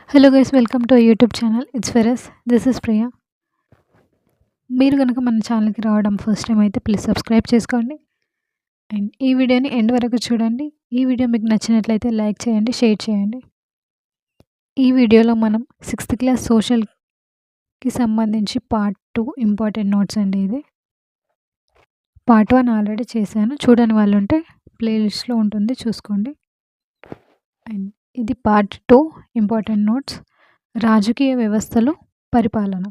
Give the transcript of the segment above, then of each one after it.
Hello guys, welcome to YouTube channel. It's ferrous. This is Priya. మీరు కనుక మన ఛానల్కి రావడం ఫస్ట్ టైం అయితే ప్లీజ్ సబ్స్క్రైబ్ చేసుకోండి అండ్ ఈ వీడియోని ఎండ్ వరకు చూడండి. ఈ వీడియో మీకు నచ్చినట్లయితే లైక్ చేయండి, షేర్ చేయండి. ఈ వీడియోలో మనం 6th క్లాస్ సోషల్కి సంబంధించి పార్ట్ 2 ఇంపార్టెంట్ నోట్స్ అండి. ఇది పార్ట్ 1 ఆల్రెడీ చేశాను, చూడని వాళ్ళు ఉంటే ప్లేలిస్ట్లో ఉంటుంది, చూసుకోండి. అండ్ ఇది పార్ట్ 2 ఇంపార్టెంట్ నోట్స్. రాజకీయ వ్యవస్థలో పరిపాలన.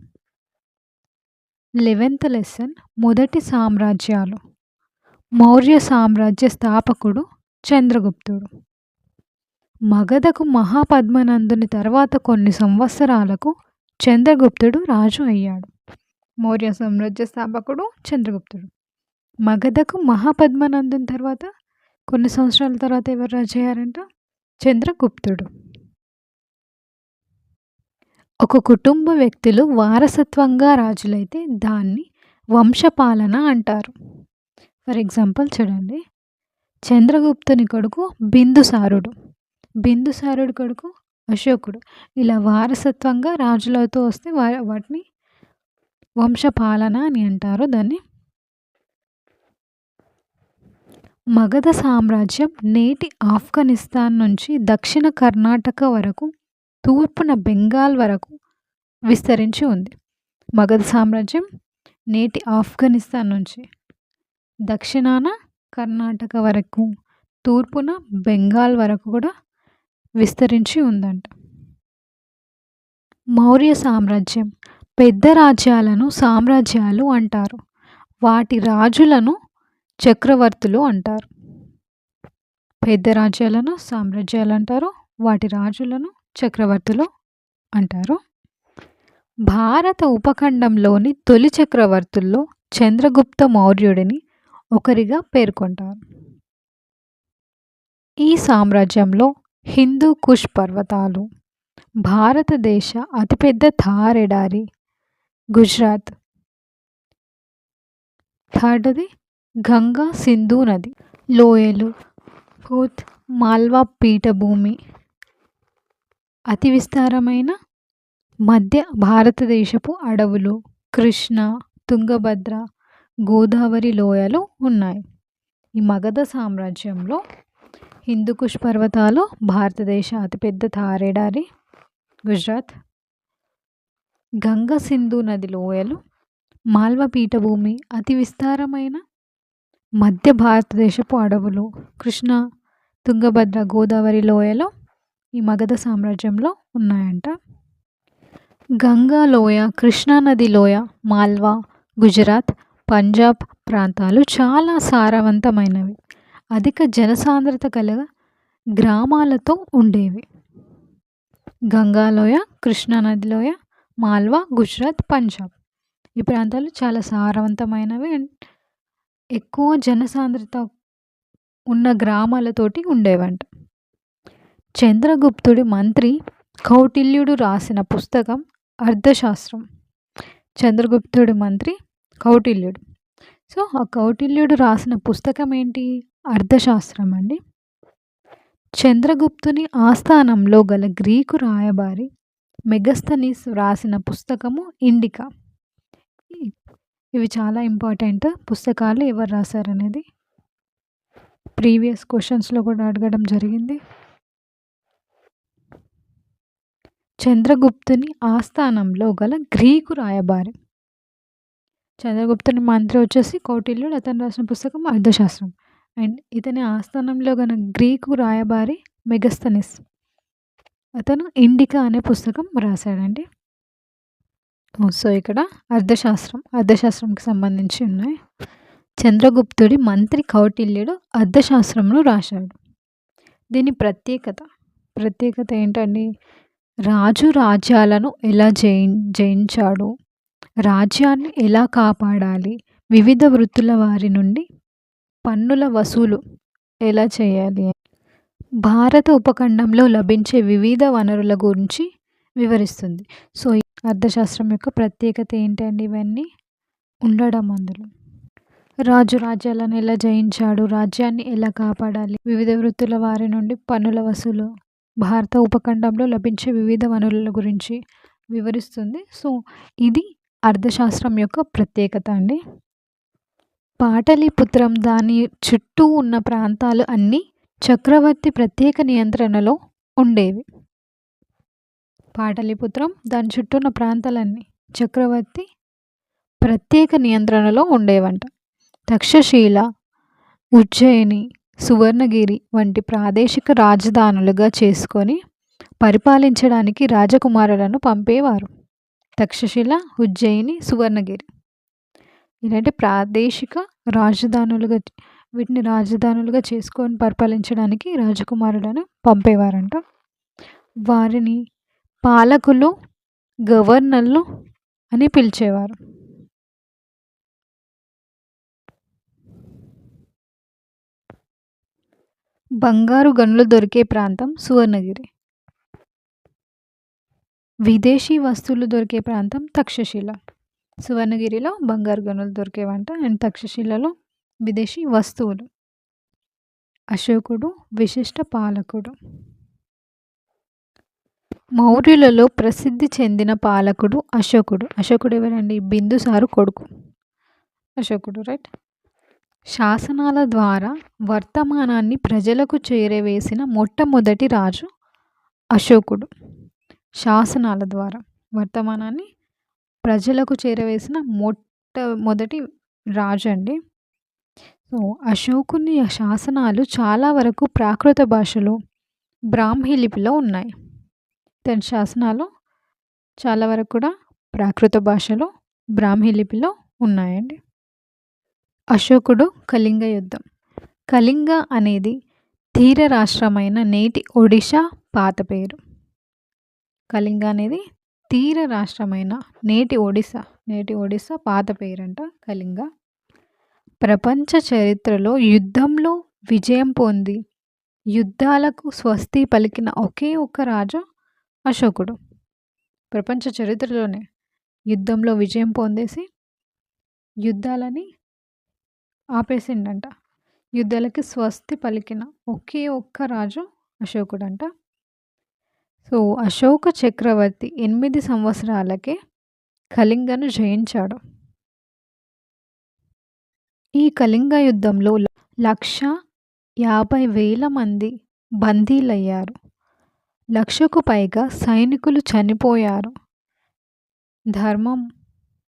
11th lesson. మొదటి సామ్రాజ్యాలు. మౌర్య సామ్రాజ్య స్థాపకుడు చంద్రగుప్తుడు. మగధకు మహాపద్మనందుని తర్వాత కొన్ని సంవత్సరాలకు చంద్రగుప్తుడు రాజు అయ్యాడు. మౌర్య సామ్రాజ్య స్థాపకుడు చంద్రగుప్తుడు. మగధకు మహాపద్మనందుని తర్వాత కొన్ని సంవత్సరాల తర్వాత ఎవరు రాజు అయ్యారంట? చంద్రగుప్తుడు. ఒక కుటుంబ వ్యక్తులు వారసత్వంగా రాజులైతే దాన్ని వంశపాలన అంటారు. ఫర్ ఎగ్జాంపుల్ చూడండి, చంద్రగుప్తుని కొడుకు బిందుసారుడు, బిందుసారుడి కొడుకు అశోకుడు. ఇలా వారసత్వంగా రాజులతో వస్తే వాటిని వంశపాలన అని అంటారు. దాన్ని మగధ సామ్రాజ్యం నేటి ఆఫ్ఘనిస్తాన్ నుంచి దక్షిణ కర్ణాటక వరకు, తూర్పున బెంగాల్ వరకు విస్తరించి ఉంది. మగధ సామ్రాజ్యం నేటి ఆఫ్ఘనిస్తాన్ నుంచి దక్షిణాన కర్ణాటక వరకు, తూర్పున బెంగాల్ వరకు కూడా విస్తరించి ఉందంట. మౌర్య సామ్రాజ్యం. పెద్ద రాజ్యాలను సామ్రాజ్యాలు అంటారు. వాటి రాజులను చక్రవర్తులు అంటారు. పెద్ద రాజ్యాలను సామ్రాజ్యాలు అంటారు, వాటి రాజులను చక్రవర్తులు అంటారు. భారత ఉపఖండంలోని తొలి చక్రవర్తుల్లో చంద్రగుప్త మౌర్యుడిని ఒకరిగా పేర్కొంటారు. ఈ సామ్రాజ్యంలో హిందూ కుష్ పర్వతాలు, భారతదేశ అతిపెద్ద థార్ ఎడారి, గుజరాత్, థర్డ్ది గంగా సింధు నది, లోయలు, ఫోర్త్ మాల్వా పీఠభూమి, అతి విస్తారమైన మధ్య భారతదేశపు అడవులు, కృష్ణ, తుంగభద్ర, గోదావరి లోయలు ఉన్నాయి. ఈ మగధ సామ్రాజ్యంలో హిందూకుష్ పర్వతాలు, భారతదేశ అతిపెద్ద థార్ ఎడారి, గుజరాత్, గంగా సింధు నది లోయలు, మాల్వా పీఠభూమి, అతి విస్తారమైన మధ్య భారతదేశపు అడవులు, కృష్ణ, తుంగభద్ర, గోదావరి లోయలు ఈ మగధ సామ్రాజ్యంలో ఉన్నాయంట. గంగా లోయ, కృష్ణానది లోయ, మాల్వా, గుజరాత్, పంజాబ్ ప్రాంతాలు చాలా సారవంతమైనవి, అధిక జనసాంద్రత కల గ్రామాలతో ఉండేవి. గంగా లోయ, కృష్ణానది లోయ, మాల్వా, గుజరాత్, పంజాబ్ ఈ ప్రాంతాలు చాలా సారవంతమైనవి, ఎక్కువ జనసాంద్రత ఉన్న గ్రామాలతోటి ఉండేవంట. చంద్రగుప్తుడి మంత్రి కౌటిల్యుడు రాసిన పుస్తకం అర్థశాస్త్రం. చంద్రగుప్తుడి మంత్రి కౌటిల్యుడు. సో ఆ కౌటిల్యుడు రాసిన పుస్తకం ఏంటి? అర్థశాస్త్రం అండి. చంద్రగుప్తుని ఆస్థానంలో గల గ్రీకు రాయబారి మెగస్తనీస్ రాసిన పుస్తకము ఇండికా. ఇవి చాలా ఇంపార్టెంట్ పుస్తకాలు. ఎవరు రాశారనేది ప్రీవియస్ క్వశ్చన్స్లో కూడా అడగడం జరిగింది. చంద్రగుప్తుని ఆస్థానంలో గల గ్రీకు రాయబారి. చంద్రగుప్తుని మంత్రి వచ్చేసి కౌటిల్యుడు, అతను రాసిన పుస్తకం అర్థశాస్త్రం. అండ్ ఇతని ఆస్థానంలో గల గ్రీకు రాయబారి మెగస్తనిస్, అతను ఇండికా అనే పుస్తకం రాశాడండి. సో ఇక్కడ అర్థశాస్త్రంకి సంబంధించి ఉన్నాయి. చంద్రగుప్తుడి మంత్రి కౌటిల్యుడు అర్థశాస్త్రంను రాశాడు. దీని ప్రత్యేకత ఏంటండి? రాజు రాజ్యాలను ఎలా జయించాడు, రాజ్యాన్ని ఎలా కాపాడాలి, వివిధ వృత్తుల వారి నుండి పన్నుల వసూలు ఎలా చేయాలి, భారత ఉపఖండంలో లభించే వివిధ వనరుల గురించి వివరిస్తుంది. సో అర్థశాస్త్రం యొక్క ప్రత్యేకత ఏంటండి? ఇవన్నీ ఉండడం అందులో. రాజు రాజ్యాలను ఎలా జయించాడు, రాజ్యాన్ని ఎలా కాపాడాలి, వివిధ వృత్తుల వారి నుండి పన్నుల వసూలు భారత ఉపఖండంలో లభించే వివిధ వనరుల గురించి వివరిస్తుంది. సో, ఇది అర్థశాస్త్రం యొక్క ప్రత్యేకత అండి. పాటలీపుత్రం దాని చుట్టూ ఉన్న ప్రాంతాలు అన్నీ చక్రవర్తి ప్రత్యేక నియంత్రణలో ఉండేవి. పాటలీపుత్రం దాని చుట్టూ ఉన్న ప్రాంతాలన్నీ చక్రవర్తి ప్రత్యేక నియంత్రణలో ఉండేవంట. తక్షశిల, ఉజ్జయిని, సువర్ణగిరి వంటి ప్రాదేశిక రాజధానులుగా చేసుకొని పరిపాలించడానికి రాజకుమారులను పంపేవారు. తక్షశిల, ఉజ్జయిని, సువర్ణగిరి ఇలాంటి ప్రాదేశిక రాజధానులుగా వీటిని రాజధానులుగా చేసుకొని పరిపాలించడానికి రాజకుమారులను పంపేవారంట. వారిని పాలకులు, గవర్నర్లు అని పిలిచేవారు. బంగారు గనులు దొరికే ప్రాంతం సువర్ణగిరి. విదేశీ వస్తువులు దొరికే ప్రాంతం తక్షశిల. సువర్ణగిరిలో బంగారు గనులు దొరికేవంట అండ్ తక్షశిలలో విదేశీ వస్తువులు. అశోకుడు విశిష్ట పాలకుడు. మౌర్యులలో ప్రసిద్ధి చెందిన పాలకుడు అశోకుడు. అశోకుడు ఎవరండి? బిందుసారు కొడుకు అశోకుడు, రైట్. శాసనాల ద్వారా వర్తమానాన్ని ప్రజలకు చేరవేసిన మొట్టమొదటి రాజు అశోకుడు. శాసనాల ద్వారా వర్తమానాన్ని ప్రజలకు చేరవేసిన మొట్టమొదటి రాజు అండి. సో, అశోకుని శాసనాలు చాలా వరకు ప్రాకృత భాషలో, బ్రాహ్మీ లిపిలో ఉన్నాయి. తన శాసనాలు చాలా వరకు కూడా ప్రాకృత భాషలో, బ్రాహ్మీ లిపిలో ఉన్నాయండి. అశోకుడు కళింగ యుద్ధం. కళింగ అనేది తీర రాష్ట్రమైన నేటి ఒడిషా పాత పేరు. కళింగ అనేది తీర రాష్ట్రమైన నేటి ఒడిశా పాత పేరంట కళింగ. ప్రపంచ చరిత్రలో యుద్ధంలో విజయం పొంది యుద్ధాలకు స్వస్తి పలికిన ఒకే ఒక్క రాజు అశోకుడు. ప్రపంచ చరిత్రలోనే యుద్ధంలో విజయం పొందేసి యుద్ధాలని ఆపేసిండంట. యుద్ధాలకి స్వస్తి పలికిన ఒకే ఒక్క రాజు అశోకుడంట. సో, అశోక చక్రవర్తి 8 సంవత్సరాలకే కళింగను జయించాడు. ఈ కళింగ యుద్ధంలో 1,50,000 మంది బందీలయ్యారు. 1,00,000కు పైగా సైనికులు చనిపోయారు. ధర్మం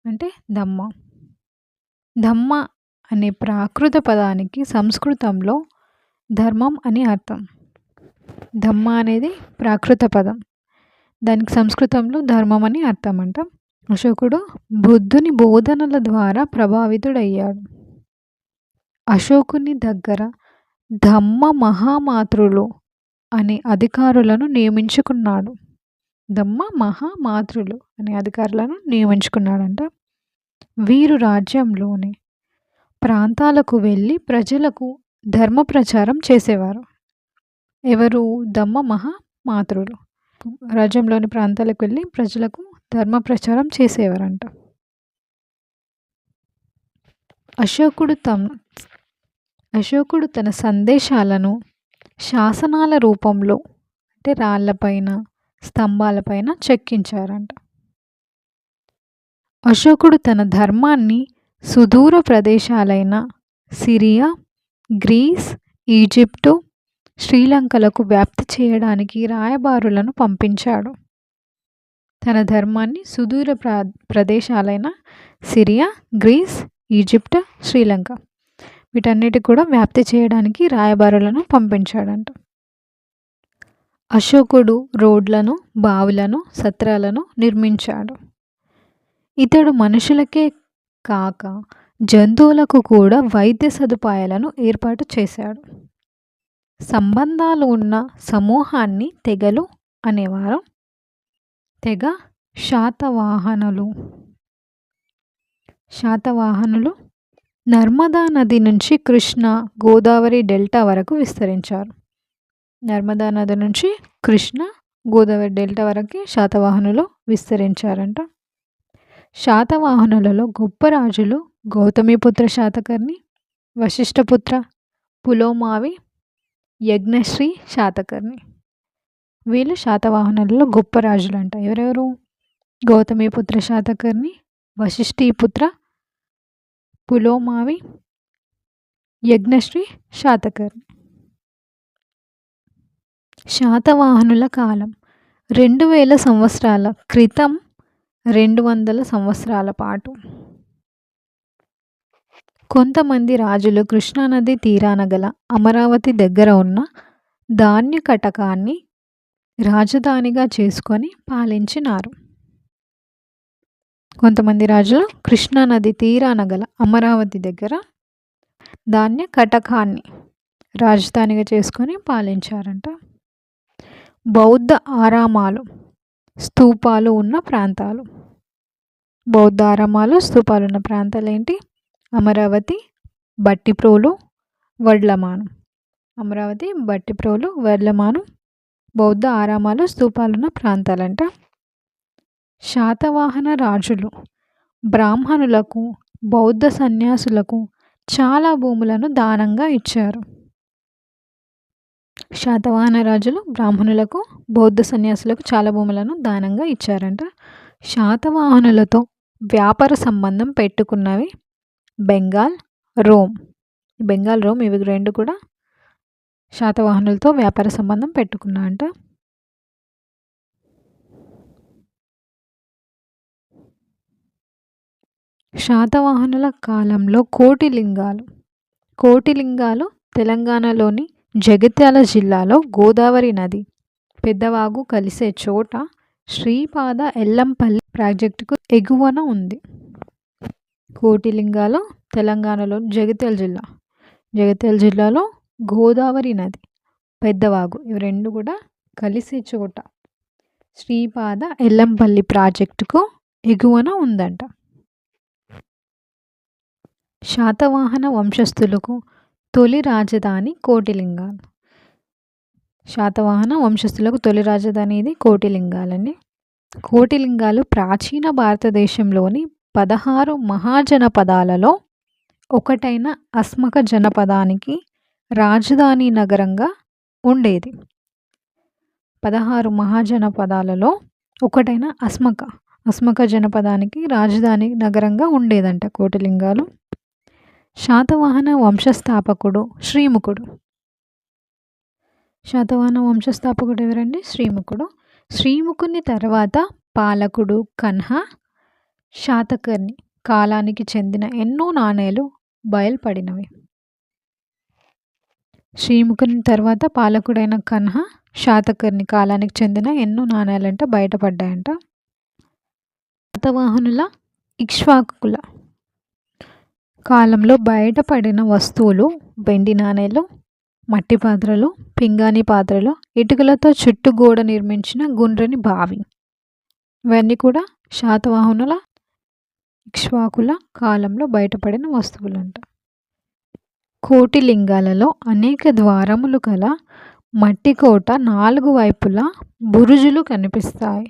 అంటే దమ్మ. దమ్మ అనే ప్రాకృత పదానికి సంస్కృతంలో ధర్మం అని అర్థం. దమ్మ అనేది ప్రాకృత పదం, దానికి సంస్కృతంలో ధర్మం అని అర్థం అంట. అశోకుడు బుద్ధుని బోధనల ద్వారా ప్రభావితుడయ్యాడు. అశోకుని దగ్గర ధమ్మ మహామాతృలు అనే అధికారులను నియమించుకున్నాడు. ధమ్మ మహామాతృలు అనే అధికారులను నియమించుకున్నాడంట. వీరు రాజ్యంలోని ప్రాంతాలకు వెళ్ళి ప్రజలకు ధర్మ ప్రచారం చేసేవారు. ఎవరు? ధమ్మ మహామాతృలు రాజ్యంలోని ప్రాంతాలకు వెళ్ళి ప్రజలకు ధర్మ ప్రచారం చేసేవారంట. అశోకుడు తన సందేశాలను శాసనాల రూపంలో అంటే రాళ్లపైన, స్తంభాలపైన చెక్కించారంట. అశోకుడు తన ధర్మాన్ని సుదూర ప్రదేశాలైన సిరియా, గ్రీస్, ఈజిప్టు, శ్రీలంకలకు వ్యాప్తి చేయడానికి రాయబారులను పంపించాడు. తన ధర్మాన్ని సుదూర ప్రదేశాలైన సిరియా, గ్రీస్, ఈజిప్ట్, శ్రీలంక వీటన్నిటికి కూడా వ్యాప్తి చేయడానికి రాయబారులను పంపించాడంట. అశోకుడు రోడ్లను, బావులను, సత్రాలను నిర్మించాడు. ఇతడు మనుషులకే కాక జంతువులకు కూడా వైద్య సదుపాయాలను ఏర్పాటు చేశాడు. సంబంధాలు ఉన్న సమూహాన్ని తెగలు అనేవారు. తెగ శాతవాహనులు నర్మదా నది నుంచి కృష్ణ, గోదావరి డెల్టా వరకు విస్తరించారు. నర్మదా నది నుంచి కృష్ణ, గోదావరి డెల్టా వరకు శాతవాహనులు విస్తరించారంట. శాతవాహనులలో గొప్ప రాజులు గౌతమిపుత్ర శాతకర్ణి, వశిష్ఠపుత్ర పులోమావి, యజ్ఞశ్రీ శాతకర్ణి. వీళ్ళు శాతవాహనులలో గొప్ప రాజులంట. ఎవరెవరు? గౌతమిపుత్ర శాతకర్ణి, వశిష్ఠీపుత్ర పులోమావి, యజ్ఞశ్రీ శాతకర్ణి. శాతవాహనుల కాలం 2000 సంవత్సరాల క్రితం, 200 సంవత్సరాల పాటు. కొంతమంది రాజులు కృష్ణానది తీరాన గల అమరావతి దగ్గర ఉన్న ధాన్య కటకాన్ని రాజధానిగా చేసుకొని పాలించినారు. కొంతమంది రాజులు కృష్ణానది తీరాన గల అమరావతి దగ్గర ధాన్య కటకాన్ని రాజధానిగా చేసుకొని పాలించారంట. బౌద్ధ ఆరామాలు, స్తూపాలు ఉన్న ప్రాంతాలు. బౌద్ధ ఆరామాలు, స్తూపాలు ఉన్న ప్రాంతాలు ఏంటి? అమరావతి, బట్టిప్రోలు, వడ్లమాను. అమరావతి, బట్టిప్రోలు, వడ్లమాను బౌద్ధ ఆరామాలు, స్తూపాలున్న ప్రాంతాలంట. శాతవాహన రాజులు బ్రాహ్మణులకు, బౌద్ధ సన్యాసులకు చాలా భూములను దానంగా ఇచ్చారు. శాతవాహన రాజులు బ్రాహ్మణులకు, బౌద్ధ సన్యాసులకు చాలా భూములను దానంగా ఇచ్చారంట. శాతవాహనులతో వ్యాపార సంబంధం పెట్టుకున్నవి బెంగాల్, రోమ్. బెంగాల్, రోమ్ ఇవి రెండు కూడా శాతవాహనులతో వ్యాపార సంబంధం పెట్టుకున్నా అంట. శాతవాహనుల కాలంలో కోటిలింగాలు తెలంగాణలోని జగిత్యాల జిల్లాలో గోదావరి నది పెద్దవాగు కలిసే చోట శ్రీపాద ఎల్లంపల్లి ప్రాజెక్టుకు ఎగువన ఉంది. కోటిలింగాలు తెలంగాణలో జగిత్యాల జిల్లాలో గోదావరి నది, పెద్దవాగు ఇవి రెండు కూడా కలిసే చోట శ్రీపాద ఎల్లంపల్లి ప్రాజెక్టుకు ఎగువన ఉందంట. శాతవాహన వంశస్థులకు తొలి రాజధాని కోటిలింగాలు. శాతవాహన వంశస్థులకు తొలి రాజధాని ఇది కోటిలింగాలని. కోటిలింగాలు ప్రాచీన భారతదేశంలోని 16 మహాజనపదాలలో ఒకటైన అస్మక జనపదానికి రాజధాని నగరంగా ఉండేది. 16 మహాజనపదాలలో ఒకటైన అస్మక జనపదానికి రాజధాని నగరంగా ఉండేదంట కోటిలింగాలు. శాతవాహన వంశస్థాపకుడు శ్రీముఖుడు. శాతవాహన వంశస్థాపకుడు ఎవరండి? శ్రీముఖుడు. శ్రీముఖుని తర్వాత పాలకుడు కన్హ, శాతకర్ణి కాలానికి చెందిన ఎన్నో నాణేలు బయల్పడినవి. శ్రీముఖుని తర్వాత పాలకుడైన కన్హ, శాతకర్ణి కాలానికి చెందిన ఎన్నో నాణేలంట బయటపడ్డాయంట. శాతవాహనుల ఇక్ష్వాకుల కాలంలో బయటపడిన వస్తువులు వెండి నాణేలు, మట్టి పాత్రలు, పింగాణి పాత్రలు, ఇటుకలతో చుట్టుగోడ నిర్మించిన గుండ్రని బావి. ఇవన్నీ కూడా శాతవాహనుల ఇక్ష్వాకుల కాలంలో బయటపడిన వస్తువులంట. కోటిలింగాలలో అనేక ద్వారములు గల మట్టి కోట 4 వైపులా బురుజులు కనిపిస్తాయి.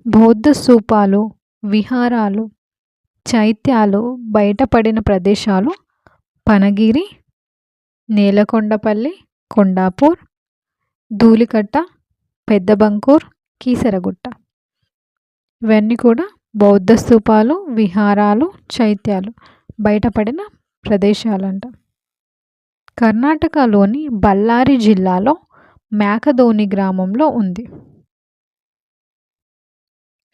బౌద్ధ స్తూపాలు, విహారాలు, చైత్యాలు బయటపడిన ప్రదేశాలు పనగిరి, నేలకొండపల్లి, కొండాపూర్, ధూళికట్ట, పెద్దబంకూర్, కీసరగుట్ట. ఇవన్నీ కూడా బౌద్ధ స్తూపాలు, విహారాలు, చైత్యాలు బయటపడిన ప్రదేశాలంట. కర్ణాటకలోని బళ్ళారి జిల్లాలో మేకదోని గ్రామంలో ఉంది.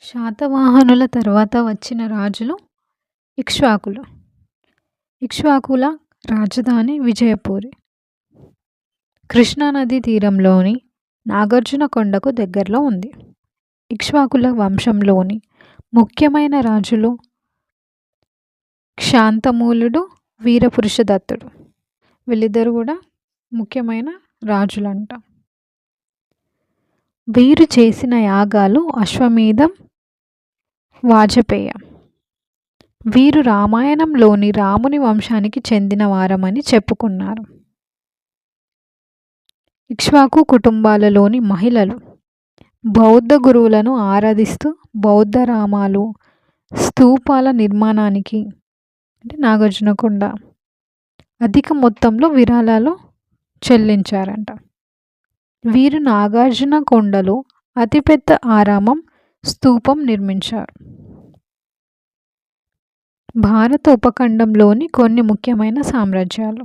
శాతవాహనుల తర్వాత వచ్చిన రాజులు ఇక్ష్వాకులు. ఇక్ష్వాకుల రాజధాని విజయపూరి. కృష్ణానది తీరంలోని నాగార్జునకొండకు దగ్గరలో ఉంది. ఇక్ష్వాకుల వంశంలోని ముఖ్యమైన రాజులు శాంతమూలుడు, వీరపురుషదత్తుడు. వీళ్ళిద్దరు కూడా ముఖ్యమైన రాజులంట. వీరు చేసిన యాగాలు అశ్వమేధం, వాజపేయ. వీరు రామాయణంలోని రాముని వంశానికి చెందిన వారమని చెప్పుకున్నారు. ఇక్ష్వాకు కుటుంబాలలోని మహిళలు బౌద్ధ గురువులను ఆరాధిస్తూ బౌద్ధ రామాలు, స్తూపాల నిర్మాణానికి అంటే నాగార్జునకొండ అధిక మొత్తంలో విరాళాలు చెల్లించారంట. వీరు నాగార్జున కొండలో అతిపెద్ద ఆరామం స్తూపం నిర్మించారు. భారత ఉపఖండంలోని కొన్ని ముఖ్యమైన సామ్రాజ్యాలు.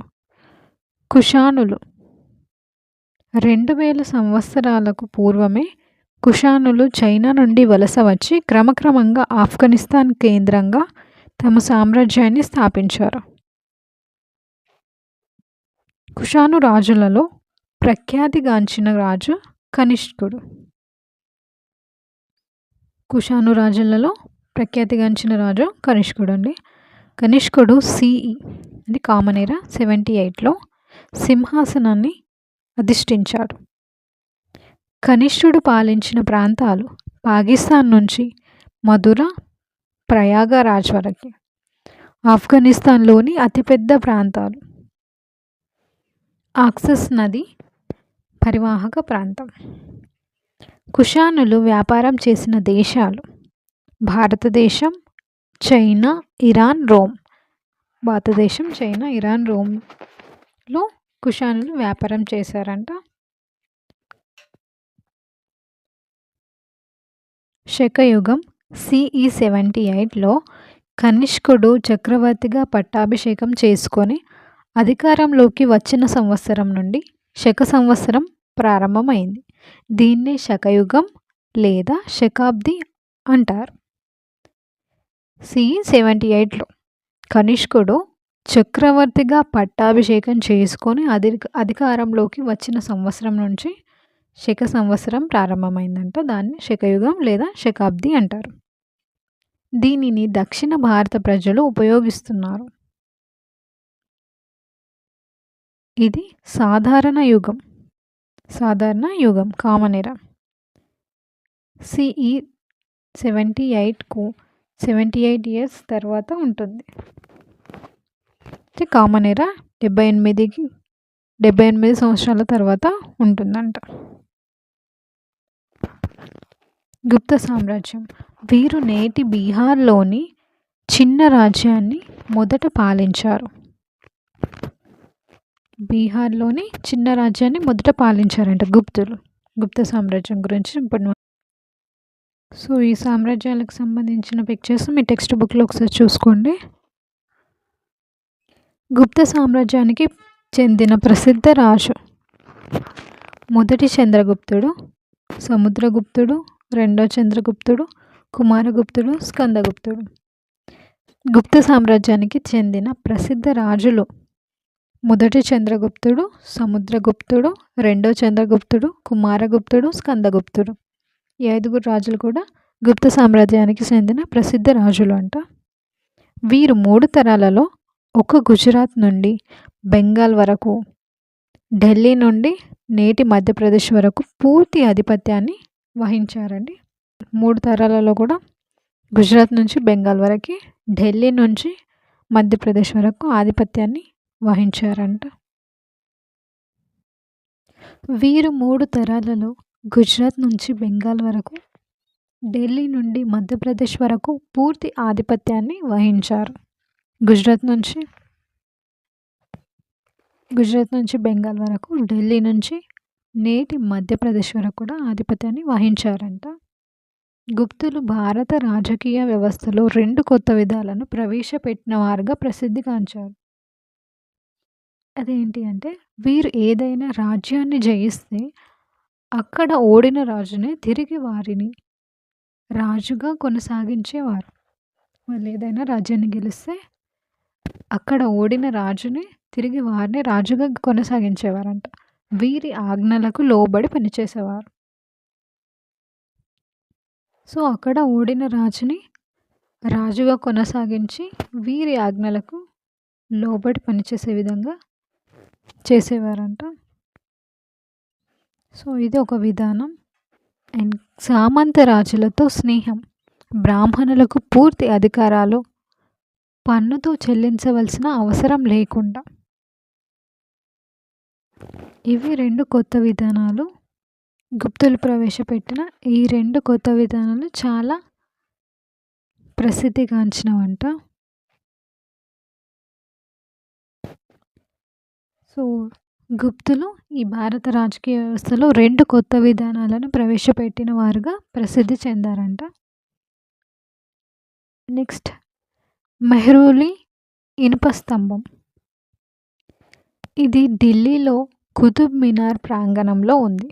కుషానులు 2000 సంవత్సరాలకు పూర్వమే కుషానులు చైనా నుండి వలస వచ్చి క్రమక్రమంగా ఆఫ్ఘనిస్తాన్ కేంద్రంగా తమ సామ్రాజ్యాన్ని స్థాపించారు. కుషాను రాజులలో ప్రఖ్యాతిగాంచిన రాజు కనిష్కుడు. కుషాను రాజులలో ప్రఖ్యాతిగాంచిన రాజు కనిష్కుడు అండి. కనిష్కుడు సిఈ అంటే కామన్ ఎరా 78లో సింహాసనాన్ని అధిష్ఠించాడు. కనిష్కుడు పాలించిన ప్రాంతాలు పాకిస్తాన్ నుంచి మధుర, ప్రయాగరాజ్ వరకు ఆఫ్ఘనిస్తాన్లోని అతిపెద్ద ప్రాంతాలు. ఆక్సస్ నది పరివాహక ప్రాంతం. కుషానులు వ్యాపారం చేసిన దేశాలు భారతదేశం, చైనా, ఇరాన్, రోమ్. భారతదేశం, చైనా, ఇరాన్, రోమ్లో కుషానులు వ్యాపారం చేశారంట. శకయుగం సిఈ 78లో కనిష్కుడు చక్రవర్తిగా పట్టాభిషేకం చేసుకొని అధికారంలోకి వచ్చిన సంవత్సరం నుండి శక సంవత్సరం ప్రారంభమైంది. దీన్నే శకయుగం లేదా శకాబ్ది అంటారు. సిఈ 78లో కనిష్కుడు చక్రవర్తిగా పట్టాభిషేకం చేసుకొని అధికారంలోకి వచ్చిన సంవత్సరం నుంచి శక సంవత్సరం ప్రారంభమైందంట. దాన్ని శకయుగం లేదా శకాబ్ది అంటారు. దీనిని దక్షిణ భారత ప్రజలు ఉపయోగిస్తున్నారు. ఇది సాధారణ యుగం కామన్ ఎరా. సిఈ 78కు 78 ఇయర్స్ తర్వాత ఉంటుంది. కామన్ ఎరా 78 సంవత్సరాల తర్వాత ఉంటుందంట. గుప్త సామ్రాజ్యం. వీరు నేటి బీహార్లోని చిన్న రాజ్యాన్ని మొదట పాలించారు. బీహార్లోని చిన్న రాజ్యాన్ని మొదట పాలించారంట గుప్తులు. గుప్త సామ్రాజ్యం గురించి ఇప్పుడు సో ఈ సామ్రాజ్యాలకు సంబంధించిన పిక్చర్స్ మీ టెక్స్ట్ బుక్లో ఒకసారి చూసుకోండి. గుప్త సామ్రాజ్యానికి చెందిన ప్రసిద్ధ రాజు మొదటి చంద్రగుప్తుడు, సముద్రగుప్తుడు, రెండో చంద్రగుప్తుడు, కుమారగుప్తుడు, స్కందగుప్తుడు. గుప్త సామ్రాజ్యానికి చెందిన ప్రసిద్ధ రాజులు మొదటి చంద్రగుప్తుడు, సముద్రగుప్తుడు, రెండో చంద్రగుప్తుడు, కుమారగుప్తుడు, స్కందగుప్తుడు. ఈ 5 రాజులు కూడా గుప్త సామ్రాజ్యానికి చెందిన ప్రసిద్ధ రాజులు అంట. వీరు 3 తరాలలో ఒక గుజరాత్ నుండి బెంగాల్ వరకు, ఢిల్లీ నుండి నేటి మధ్యప్రదేశ్ వరకు పూర్తి ఆధిపత్యాన్ని వహించారండి. 3 తరాలలో కూడా గుజరాత్ నుంచి బెంగాల్ వరకు, ఢిల్లీ నుంచి మధ్యప్రదేశ్ వరకు ఆధిపత్యాన్ని వహించారంట. వీరు 3 తరాలలో గుజరాత్ నుంచి బెంగాల్ వరకు, ఢిల్లీ నుండి మధ్యప్రదేశ్ వరకు పూర్తి ఆధిపత్యాన్ని వహించారు. గుజరాత్ నుంచి బెంగాల్ వరకు, ఢిల్లీ నుంచి నేటి మధ్యప్రదేశ్ వరకు కూడా ఆధిపత్యాన్ని వహించారంట. గుప్తులు భారత రాజకీయ వ్యవస్థలో 2 కొత్త విధాలను ప్రవేశపెట్టిన వారుగా ప్రసిద్ధిగాంచారు. అదేంటి అంటే వీరు ఏదైనా రాజ్యాన్ని జయిస్తే అక్కడ ఓడిన రాజునే తిరిగి వారిని రాజుగా కొనసాగించేవారు. వాళ్ళు ఏదైనా రాజ్యాన్ని గెలిస్తే అక్కడ ఓడిన రాజుని తిరిగి వారిని రాజుగా కొనసాగించేవారంట. వీరి ఆజ్ఞలకు లోబడి పనిచేసేవారు. సో అక్కడ ఓడిన రాజుని రాజుగా కొనసాగించి వీరి ఆజ్ఞలకు లోబడి పనిచేసే విధంగా చేసేవారంట. సో ఇది ఒక విధానం. అండ్ సామంత రాజులతో స్నేహం, బ్రాహ్మణులకు పూర్తి అధికారాలు, పన్నుతో చెల్లించవలసిన అవసరం లేకుండా. ఇవి 2 కొత్త విధానాలు. గుప్తులు ప్రవేశపెట్టిన ఈ 2 కొత్త విధానాలు చాలా ప్రసిద్ధిగాంచినవంట. సో గుప్తులు ఈ భారత రాజకీయ వ్యవస్థలో 2 కొత్త విధానాలను ప్రవేశపెట్టిన వారుగా ప్రసిద్ధి చెందారంట. నెక్స్ట్ మెహ్రౌలి ఇనుప స్తంభం. ఇది ఢిల్లీలో కుతుబ్ మినార్ ప్రాంగణంలో ఉంది.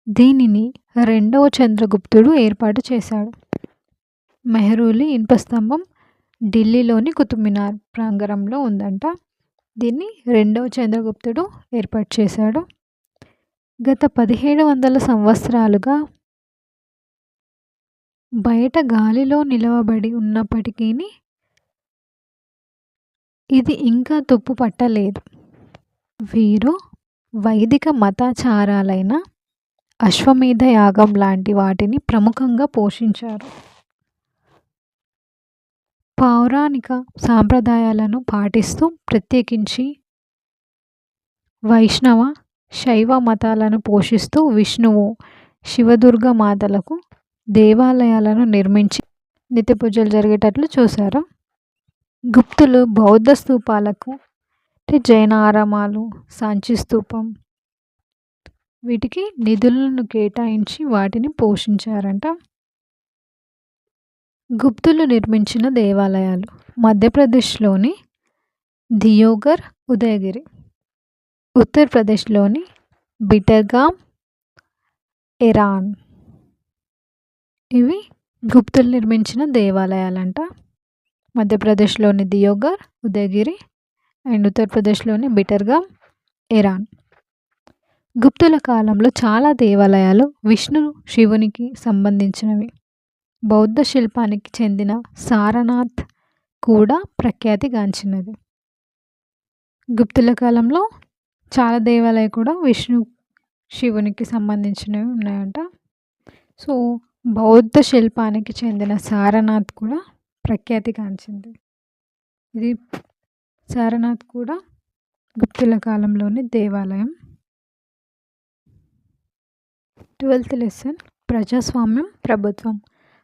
దీనిని 2వ చంద్రగుప్తుడు ఏర్పాటు చేశాడు. మెహ్రౌలి ఇనుప స్తంభం ఢిల్లీలోని కుతుబ్ మినార్ ప్రాంగణంలో ఉందంట. దీన్ని 2వ చంద్రగుప్తుడు ఏర్పాటు చేశాడు. గత 1700 సంవత్సరాలుగా బయట గాలిలో నిలవబడి ఉన్నప్పటికీ ఇది ఇంకా తుప్పు పట్టలేదు. వీరు వైదిక మతాచారాలైన అశ్వమేధ యాగం లాంటి వాటిని ప్రముఖంగా పోషించారు. పౌరాణిక సాంప్రదాయాలను పాటిస్తూ ప్రత్యేకించి వైష్ణవ, శైవ మతాలను పోషిస్తూ విష్ణువు, శివదుర్గ మాతలకు దేవాలయాలను నిర్మించి నిత్య పూజలు జరిగేటట్లు చూశారు. గుప్తులు బౌద్ధ స్తూపాలకు జైన ఆరామాలు, సాంచి స్తూపం వీటికి నిధులను కేటాయించి వాటిని పోషించారంట. గుప్తులు నిర్మించిన దేవాలయాలు మధ్యప్రదేశ్లోని దియోఘర్, ఉదయగిరి, ఉత్తరప్రదేశ్లోని బిటర్గామ్, ఎరాన్. ఇవి గుప్తులు నిర్మించిన దేవాలయాలంట. మధ్యప్రదేశ్లోని దియోఘర్, ఉదయగిరి అండ్ ఉత్తరప్రదేశ్లోని బిటర్గామ్, ఎరాన్. గుప్తుల కాలంలో చాలా దేవాలయాలు విష్ణు, శివునికి సంబంధించినవి. బౌద్ధ శిల్పానికి చెందిన సారనాథ్ కూడా ప్రఖ్యాతిగాంచినది. గుప్తుల కాలంలో చాలా దేవాలయాలు కూడా విష్ణు, శివునికి సంబంధించినవి ఉన్నాయంట. సో బౌద్ధ శిల్పానికి చెందిన సారనాథ్ కూడా ప్రఖ్యాతిగాంచింది. ఇది సారనాథ్ కూడా గుప్తుల కాలంలోని దేవాలయం. 12th లెసన్ ప్రజాస్వామ్యం, ప్రభుత్వం.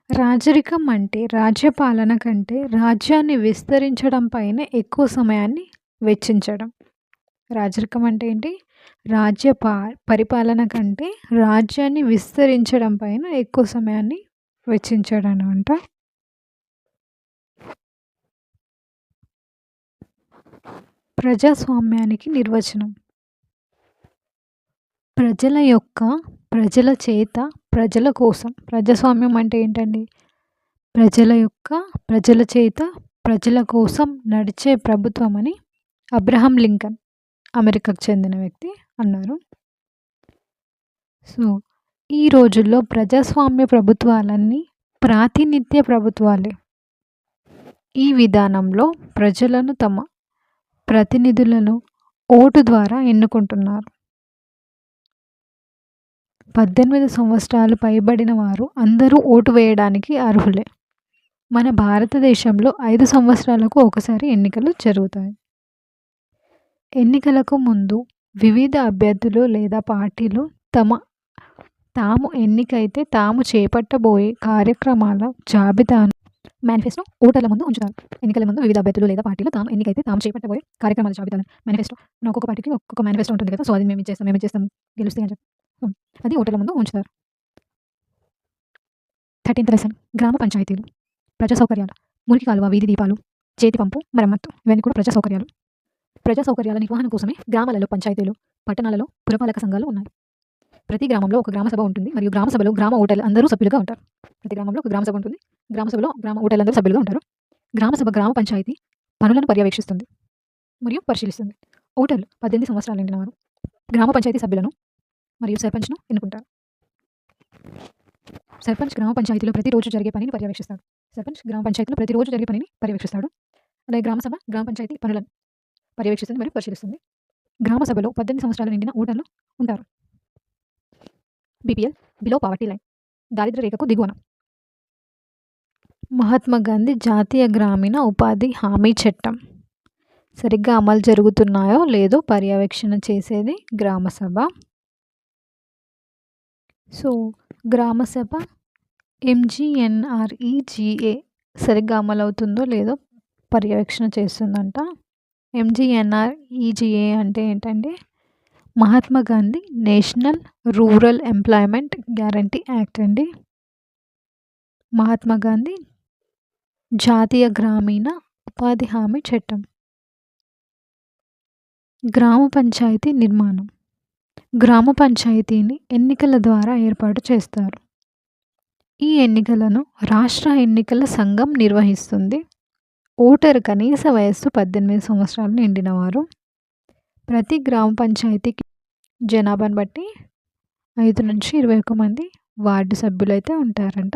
రాజరికం అంటే రాజ్యపాలన కంటే రాజ్యాన్ని విస్తరించడంపైనే ఎక్కువ సమయాన్ని వెచ్చించడం. రాజరికం అంటే ఏంటి? పరిపాలన కంటే రాజ్యాన్ని విస్తరించడం పైన ఎక్కువ సమయాన్ని వెచ్చించడం అంట. ప్రజాస్వామ్యానికి నిర్వచనం. ప్రజల యొక్క, ప్రజల చేత, ప్రజల కోసం. ప్రజాస్వామ్యం అంటే ఏంటండి? ప్రజల యొక్క, ప్రజల చేత, ప్రజల కోసం నడిచే ప్రభుత్వం అని అబ్రహం లింకన్, అమెరికాకు చెందిన వ్యక్తి అన్నారు. సో ఈ రోజుల్లో ప్రజాస్వామ్య ప్రభుత్వాలన్నీ ప్రాతినిధ్య ప్రభుత్వాలే. ఈ విధానంలో ప్రజలను తమ ప్రతినిధులను ఓటు ద్వారా ఎన్నుకుంటున్నారు. 18 సంవత్సరాలు పైబడిన వారు అందరూ ఓటు వేయడానికి అర్హులే. మన భారతదేశంలో 5 సంవత్సరాలకు ఒకసారి ఎన్నికలు జరుగుతాయి. ఎన్నికలకు ముందు వివిధ అభ్యర్థులు లేదా పార్టీలు తాము ఎన్నికైతే తాము చేపట్టబోయే కార్యక్రమాల జాబితాను, మేనిఫెస్టో ఓటర్ల ముందు ఉంచుతారు. ఎన్నికల ముందు వివిధ అభ్యర్థులు లేదా పార్టీలు ఎన్నికైతే తాము చేపట్టబోయే కార్యక్రమాల జాబితాను, మేనిఫెస్టో, ఒక్కొక్క పార్టీకి ఒక్కొక్క మేనిఫెస్టో ఉంటుంది కదా. సో అది మేము చేస్తాం గెలుస్తాయి అని చెప్పి అది ఓటర్ల ముందు ఉంచుతారు. 13th లెసన్ గ్రామ పంచాయతీలు. ప్రజా సౌకర్యాలు. మురికి కాలువ, వీధి దీపాలు, చేతి పంపు, మరమ్మత్తు ఇవన్నీ కూడా ప్రజా సౌకర్యాలు. ప్రజా సౌకర్యాల నిర్వహణ కోసమే గ్రామాలలో పంచాయతీలు, పట్టణాలలో పురపాలక సంఘాలు ఉన్నాయి. ప్రతి గ్రామంలో ఒక గ్రామ సభ ఉంటుంది మరియు గ్రామ సభలో గ్రామ ఓటర్లు అందరూ సభ్యులుగా ఉంటారు. ప్రతి గ్రామంలో ఒక గ్రామ సభ ఉంటుంది. గ్రామ సభలో గ్రామ ఓటర్లు అందరూ సభ్యులుగా ఉంటారు. గ్రామ సభ గ్రామ పంచాయతీ పనులను పర్యవేక్షిస్తుంది మరియు పరిశీలిస్తుంది. ఓటర్లు 18 సంవత్సరాలు నిండిన వారు గ్రామ పంచాయతీ సభ్యులను మరియు సర్పంచ్ను ఎన్నుకుంటారు. సర్పంచ్ గ్రామ పంచాయతీలో ప్రతిరోజు జరిగే పనిని పర్యవేక్షిస్తాడు. అలాగే గ్రామ సభ గ్రామ పంచాయతీ పనులను పర్యవేక్షిస్తుంది మరియు పరిశీలిస్తుంది. గ్రామ సభలో 18 సంవత్సరాలు నిండిన ఓటర్లు ఉంటారు. బీపీఎల్, బిలో పావర్టీ లైన్, దారిద్ర్య రేఖకు దిగువన. మహాత్మా గాంధీ జాతీయ గ్రామీణ ఉపాధి హామీ చట్టం సరిగ్గా అమలు జరుగుతున్నాయో లేదో పర్యవేక్షణ చేసేది గ్రామ సభ. సో గ్రామ సభ MGNREGA సరిగ్గా అమలు అవుతుందో లేదో పర్యవేక్షణ చేస్తుందంట. ఎంజీఎన్ఆర్ఈజీఏ అంటే ఏంటంటే Mahatma Gandhi national rural employment guarantee act అండి. మహాత్మా గాంధీ జాతీయ గ్రామీణ ఉపాధి హామీ చట్టం. గ్రామ పంచాయతీ నిర్మాణం. గ్రామ పంచాయతీని ఎన్నికల ద్వారా ఏర్పాటు చేస్తారు. ఈ ఎన్నికలను రాష్ట్ర ఎన్నికల సంఘం నిర్వహిస్తుంది. ఓటరు కనీస వయస్సు 18 సంవత్సరాలు నిండినవారు. ప్రతి గ్రామ పంచాయతీకి జనాభాను బట్టి 5 నుంచి 21 మంది వార్డు సభ్యులైతే ఉంటారంట.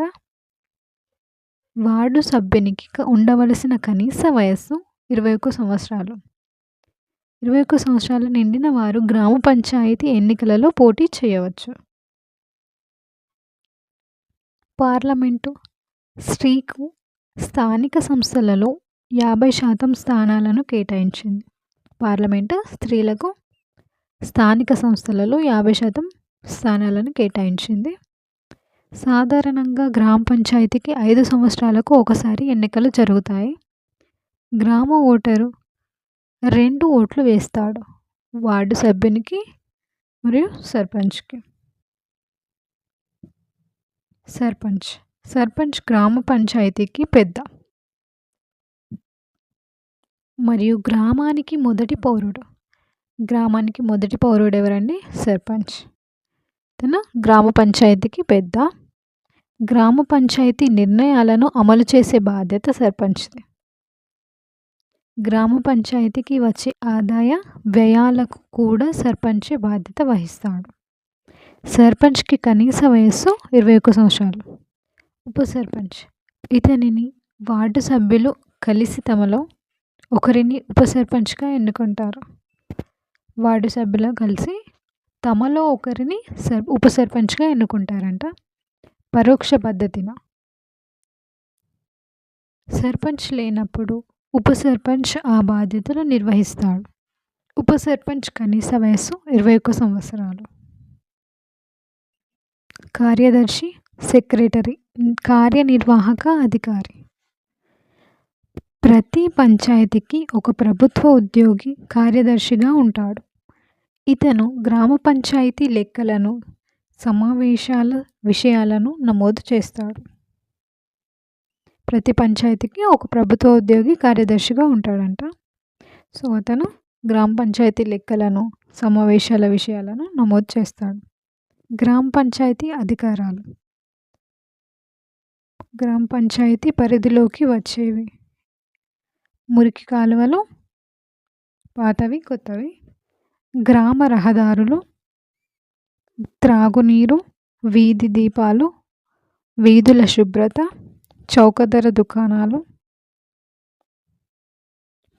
వార్డు సభ్యునికి ఉండవలసిన కనీస వయస్సు 21 సంవత్సరాలు. 21 సంవత్సరాలు నిండిన వారు గ్రామ పంచాయతీ ఎన్నికలలో పోటీ చేయవచ్చు. పార్లమెంటు స్త్రీకు స్థానిక సంస్థలలో 50% స్థానాలను కేటాయించింది. పార్లమెంటు స్త్రీలకు స్థానిక సంస్థలలో 50% స్థానాలను కేటాయించింది. సాధారణంగా గ్రామ పంచాయతీకి 5 సంవత్సరాలకు ఒకసారి ఎన్నికలు జరుగుతాయి. గ్రామ ఓటరు 2 ఓట్లు వేస్తాడు, వార్డు సభ్యునికి మరియు సర్పంచ్కి. సర్పంచ్ గ్రామ పంచాయతీకి పెద్ద మరియు గ్రామానికి మొదటి పౌరుడు. గ్రామానికి మొదటి పౌరుడు ఎవరండి? సర్పంచ్. తన గ్రామ పంచాయతీకి పెద్ద. గ్రామ పంచాయతీ నిర్ణయాలను అమలు చేసే బాధ్యత సర్పంచ్ది. గ్రామ పంచాయతీకి వచ్చే ఆదాయ వ్యయాలకు కూడా సర్పంచే బాధ్యత వహిస్తాడు. సర్పంచ్కి కనీస వయస్సు 21 సంవత్సరాలు. ఉప సర్పంచ్ ఇతనిని వార్డు సభ్యులు కలిసి తమలో ఒకరిని ఉప సర్పంచ్గా ఎన్నుకుంటారు. వార్డు సభ్యులు కలిసి తమలో ఒకరిని ఉప సర్పంచ్గా ఎన్నుకుంటారంట. పరోక్ష పద్ధతిన సర్పంచ్ లేనప్పుడు ఉప సర్పంచ్ ఆ బాధ్యతలు నిర్వహిస్తాడు. ఉప సర్పంచ్ కనీస వయస్సు 21 సంవత్సరాలు. కార్యదర్శి, సెక్రటరీ, కార్యనిర్వాహక అధికారి. ప్రతి పంచాయతీకి ఒక ప్రభుత్వ ఉద్యోగి కార్యదర్శిగా ఉంటాడు. ఇతను గ్రామ పంచాయతీ లెక్కలను, సమావేశాల విషయాలను నమోదు చేస్తాడు. ప్రతి పంచాయతీకి ఒక ప్రభుత్వ ఉద్యోగి కార్యదర్శిగా ఉంటాడంట. సో అతను గ్రామ పంచాయతీ లెక్కలను, సమావేశాల విషయాలను నమోదు చేస్తాడు. గ్రామ పంచాయతీ అధికారాలు. గ్రామ పంచాయతీ పరిధిలోకి వచ్చేవి మురికి కాలువలు, పాతవి, కొత్తవి, గ్రామ రహదారులు, త్రాగునీరు, వీధి దీపాలు, వీధుల శుభ్రత, చౌకధర దుకాణాలు,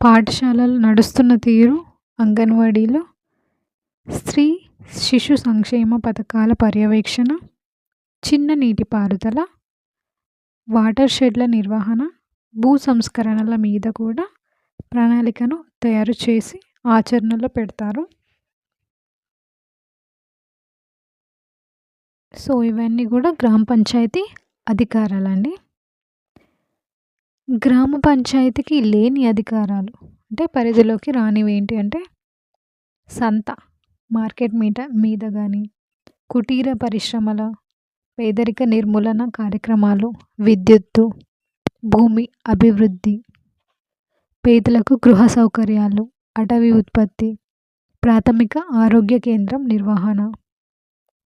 పాఠశాలలు నడుస్తున్న తీరు, అంగన్వాడీలు, స్త్రీ శిశు సంక్షేమ పథకాల పర్యవేక్షణ, చిన్న నీటిపారుదల, వాటర్ షెడ్ల నిర్వహణ, భూ సంస్కరణల మీద కూడా ప్రణాళికను తయారు చేసి ఆచరణలో పెడతారు. సో ఇవన్నీ కూడా గ్రామ పంచాయతీ అధికారాలండి. గ్రామ పంచాయతీకి లేని అధికారాలు అంటే పరిధిలోకి రానివి ఏంటి అంటే సంత, మార్కెట్ మీద కానీ, కుటీర పరిశ్రమల, పేదరిక నిర్మూలన కార్యక్రమాలు, విద్యుత్తు, భూమి అభివృద్ధి, పేదలకు గృహ సౌకర్యాలు, అటవీ ఉత్పత్తి, ప్రాథమిక ఆరోగ్య కేంద్రం నిర్వహణ.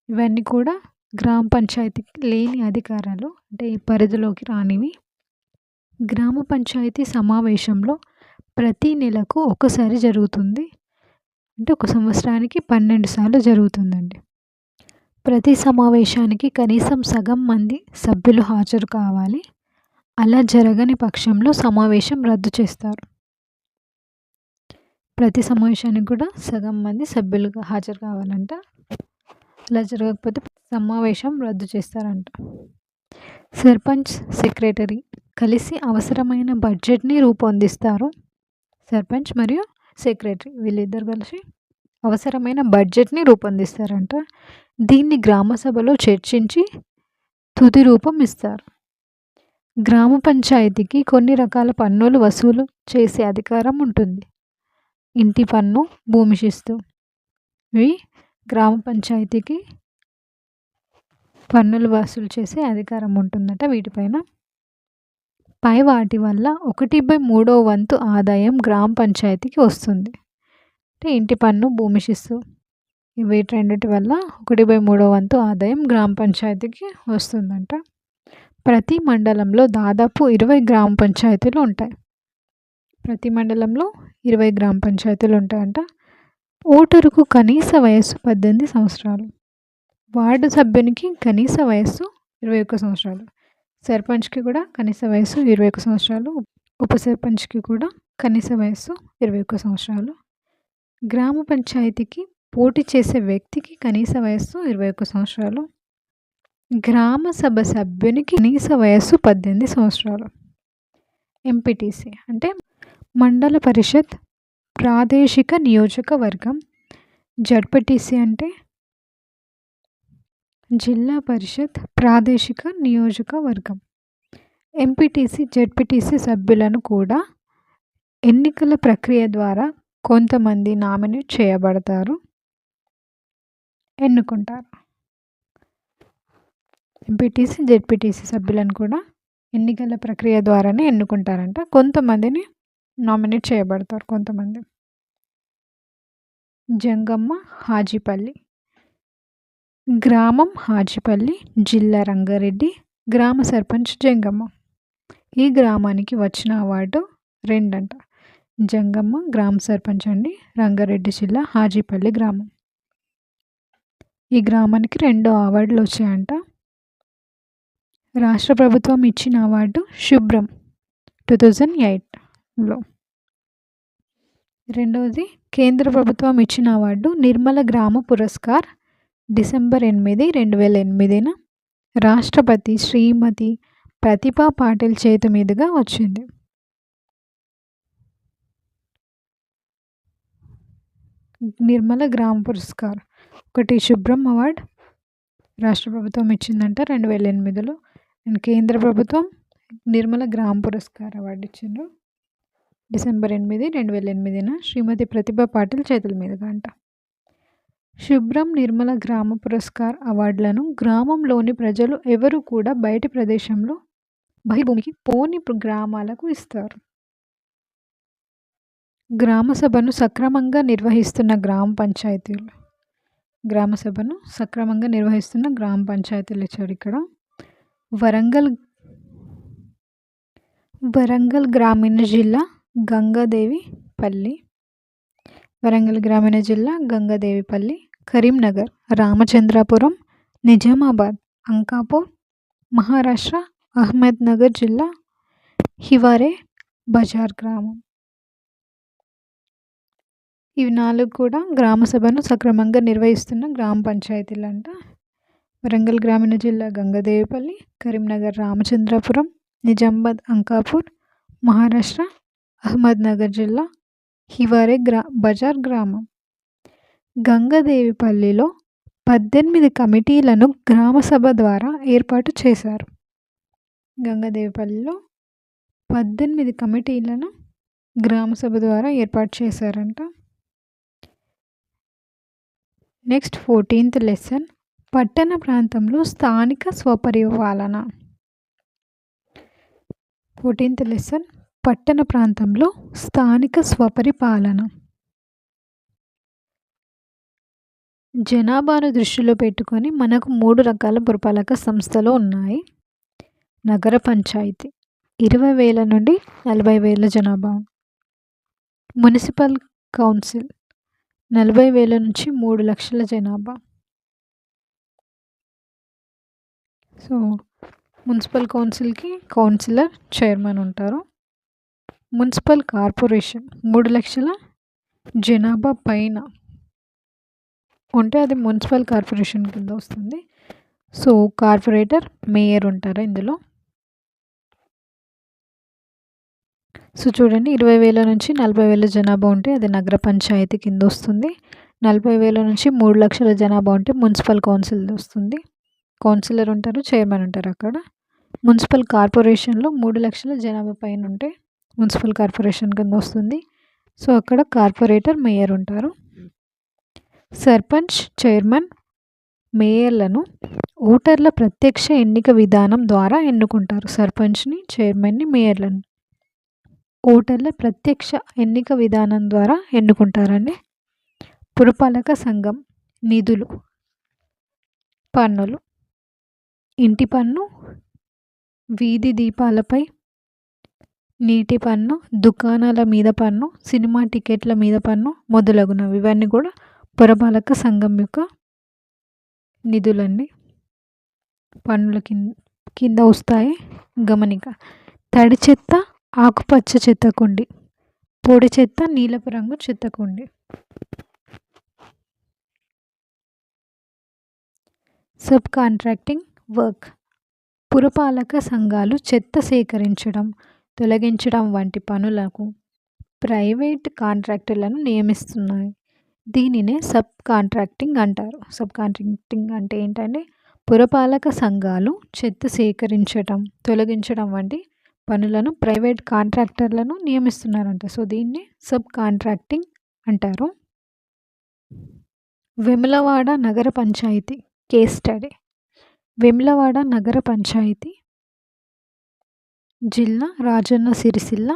ఇవన్నీ కూడా గ్రామ పంచాయతీకి లేని అధికారాలు అంటే ఈ పరిధిలోకి రానివి. గ్రామ పంచాయతీ సమావేశంలో ప్రతి నెలకు ఒకసారి జరుగుతుంది. అంటే ఒక సంవత్సరానికి 12 సార్లు జరుగుతుందండి. ప్రతి సమావేశానికి కనీసం సగం మంది సభ్యులు హాజరు కావాలి. అలా జరగని పక్షంలో సమావేశం రద్దు చేస్తారు. ప్రతి సమావేశానికి కూడా సగం మంది సభ్యులుగా హాజరు కావాలంట. అలా జరగకపోతే సమావేశం రద్దు చేస్తారంట. సర్పంచ్, సెక్రటరీ కలిసి అవసరమైన బడ్జెట్ని రూపొందిస్తారు. సర్పంచ్ మరియు సెక్రటరీ వీళ్ళిద్దరు కలిసి అవసరమైన బడ్జెట్ని రూపొందిస్తారంట. దీన్ని గ్రామ సభలో చర్చించి తుది రూపం ఇస్తారు. గ్రామ పంచాయతీకి కొన్ని రకాల పన్నులు వసూలు చేసే అధికారం ఉంటుంది. ఇంటి పన్ను, భూమి శిస్తు. ఇవి గ్రామ పంచాయతీకి పన్నులు వసూలు చేసే అధికారం ఉంటుందట వీటిపైన. పై వాటి వల్ల 1/3 వంతు ఆదాయం గ్రామ పంచాయతీకి వస్తుంది. అంటే ఇంటి పన్ను, భూమి శిస్తు వీటి రెండిటి వల్ల 1/3 వంతు ఆదాయం గ్రామ పంచాయతీకి వస్తుందంట. ప్రతి మండలంలో దాదాపు 20 గ్రామ పంచాయతీలు ఉంటాయి. ప్రతి మండలంలో 20 గ్రామ పంచాయతీలు ఉంటాయంట. ఓటరుకు కనీస వయస్సు 18 సంవత్సరాలు. వార్డు సభ్యునికి కనీస వయస్సు 21 సంవత్సరాలు. సర్పంచ్కి కూడా కనీస వయస్సు 21 సంవత్సరాలు. ఉప సర్పంచ్కి కూడా కనీస వయస్సు 21 సంవత్సరాలు. గ్రామ పంచాయతీకి పోటీ చేసే వ్యక్తికి కనీస వయస్సు 21 సంవత్సరాలు. గ్రామ సభ సభ్యునికి కనీస వయస్సు 18 సంవత్సరాలు. ఎంపీటీసీ అంటే మండల పరిషత్ ప్రాదేశిక నియోజకవర్గం. జడ్పీటీసీ అంటే జిల్లా పరిషత్ ప్రాదేశిక నియోజకవర్గం. ఎంపీటీసీ, జడ్పీటీసీ సభ్యులను కూడా ఎన్నికల ప్రక్రియ ద్వారా కొంతమంది నామినేట్ చేయబడతారు, ఎన్నుకుంటారు. ఎంపీటీసీ, జడ్పీటీసీ సభ్యులను కూడా ఎన్నికల ప్రక్రియ ద్వారానే ఎన్నుకుంటారంట. కొంతమందిని నామినేట్ చేయబడతారు కొంతమంది. జంగమ్మ, హాజీపల్లి. గ్రామం హాజీపల్లి, జిల్లా రంగారెడ్డి. గ్రామ సర్పంచ్ జంగమ్మ. ఈ గ్రామానికి వచ్చిన అవార్డు 2 అంట. జంగమ్మ గ్రామ సర్పంచ్ అండి, రంగారెడ్డి జిల్లా హాజీపల్లి గ్రామం. ఈ గ్రామానికి 2 అవార్డులు వచ్చాయంట. రాష్ట్ర ప్రభుత్వం ఇచ్చిన అవార్డు శుభ్రం 2008లో. రెండవది కేంద్ర ప్రభుత్వం ఇచ్చిన అవార్డు నిర్మల గ్రామ పురస్కార్ డిసెంబర్ 8, 2008న రాష్ట్రపతి శ్రీమతి ప్రతిభా పాటిల్ చేతి మీదుగా వచ్చింది. నిర్మల గ్రామ పురస్కార్. ఒకటి శుభ్రం అవార్డ్ రాష్ట్ర ప్రభుత్వం ఇచ్చిందంట 2008లో. అండ్ కేంద్ర ప్రభుత్వం నిర్మల గ్రామ పురస్కార్ అవార్డు ఇచ్చిండ్రు డిసెంబర్ 8, 2008న శ్రీమతి ప్రతిభా పాటిల్ చేతుల మీదుగా అంట. శుభ్రం, నిర్మల గ్రామ పురస్కార్ అవార్డులను గ్రామంలోని ప్రజలు ఎవరు కూడా బయటి ప్రదేశంలో బహిర్భూమికి పోని గ్రామాలకు ఇస్తారు. గ్రామ సభను సక్రమంగా నిర్వహిస్తున్న గ్రామ పంచాయతీలు. గ్రామ సభను సక్రమంగా నిర్వహిస్తున్న గ్రామ పంచాయతీలు ఇచ్చారు ఇక్కడ. వరంగల్ గ్రామీణ జిల్లా గంగాదేవిపల్లి. వరంగల్ గ్రామీణ జిల్లా గంగాదేవిపల్లి. కరీంనగర్, రామచంద్రాపురం, నిజామాబాద్, అంకాపూర్, మహారాష్ట్ర, అహ్మద్నగర్ జిల్లా హివారే బజార్ గ్రామం. ఇవి 4 కూడా గ్రామ సభను సక్రమంగా నిర్వహిస్తున్న గ్రామ పంచాయతీలు అంట. వరంగల్ గ్రామీణ జిల్లా గంగాదేవిపల్లి, కరీంనగర్ రామచంద్రాపురం, నిజామాబాద్ అంకాపూర్, మహారాష్ట్ర అహ్మద్నగర్ జిల్లా హివారే బజార్ గ్రామం. గంగాదేవిపల్లిలో 18 కమిటీలను గ్రామసభ ద్వారా ఏర్పాటు చేశారు. గంగాదేవిపల్లిలో 18 కమిటీలను గ్రామసభ ద్వారా ఏర్పాటు చేశారంట. నెక్స్ట్ 14th లెసన్ పట్టణ ప్రాంతంలో స్థానిక స్వపరిపాలన. 14th లెసన్ పట్టణ ప్రాంతంలో స్థానిక స్వపరిపాలన. జనాభాను దృష్టిలో పెట్టుకొని మనకు 3 రకాల పురపాలక సంస్థలు ఉన్నాయి. నగర పంచాయతీ 20,000 నుండి 40,000 జనాభా. మున్సిపల్ కౌన్సిల్ 40,000 నుంచి 3 లక్షల జనాభా. సో మున్సిపల్ కౌన్సిల్కి కౌన్సిలర్, చైర్మన్ ఉంటారు. మున్సిపల్ కార్పొరేషన్ 3 లక్షల జనాభా పైన ఉంటే అది మున్సిపల్ కార్పొరేషన్ కింద వస్తుంది. సో కార్పొరేటర్, మేయర్ ఉంటారు ఇందులో. సో చూడండి, 20,000 నుంచి 40,000 జనాభా ఉంటే అది నగర పంచాయతీ కింద వస్తుంది. 40,000 నుంచి 3 లక్షల జనాభా ఉంటే మున్సిపల్ కౌన్సిల్ వస్తుంది. కౌన్సిలర్ ఉంటారు, చైర్మన్ ఉంటారు అక్కడ. మున్సిపల్ కార్పొరేషన్లో 3 లక్షల జనాభా పైన ఉంటే మున్సిపల్ కార్పొరేషన్ కింద వస్తుంది. సో అక్కడ కార్పొరేటర్, మేయర్ ఉంటారు. సర్పంచ్, చైర్మన్, మేయర్లను ఓటర్ల ప్రత్యక్ష ఎన్నిక విధానం ద్వారా ఎన్నుకుంటారు. సర్పంచ్ని, చైర్మన్ని, మేయర్లను ఓటర్ల ప్రత్యక్ష ఎన్నిక విధానం ద్వారా ఎన్నుకుంటారండి. పురపాలక సంఘం నిధులు, పన్నులు, ఇంటి పన్ను, వీధి దీపాలపై నీటి పన్ను, దుకాణాల మీద పన్ను, సినిమా టికెట్ల మీద పన్ను మొదలగునవి. ఇవన్నీ కూడా పురపాలక సంఘం యొక్క నిధులండి. పన్నుల కింద వస్తాయి. గమనిక: తడి చెత్త ఆకుపచ్చ చెత్త కుండి, పొడి చెత్త నీలపు రంగు చెత్త కుండి. సబ్ కాంట్రాక్టింగ్ వర్క్: పురపాలక సంఘాలు చెత్త సేకరించడం, తొలగించడం వంటి పనులకు ప్రైవేట్ కాంట్రాక్టర్లను నియమిస్తున్నాయి. దీనినే సబ్ కాంట్రాక్టింగ్ అంటారు. సబ్ కాంట్రాక్టింగ్ అంటే ఏంటంటే పురపాలక సంఘాలు చెత్త సేకరించడం, తొలగించడం వంటి పనులను ప్రైవేట్ కాంట్రాక్టర్లను నియమిస్తున్నారంట. సో దీన్ని సబ్ కాంట్రాక్టింగ్ అంటారు. వేములవాడ నగర పంచాయతీ కేస్ స్టడీ. వేములవాడ నగర పంచాయతీ జిల్లా రాజన్న సిరిసిల్ల.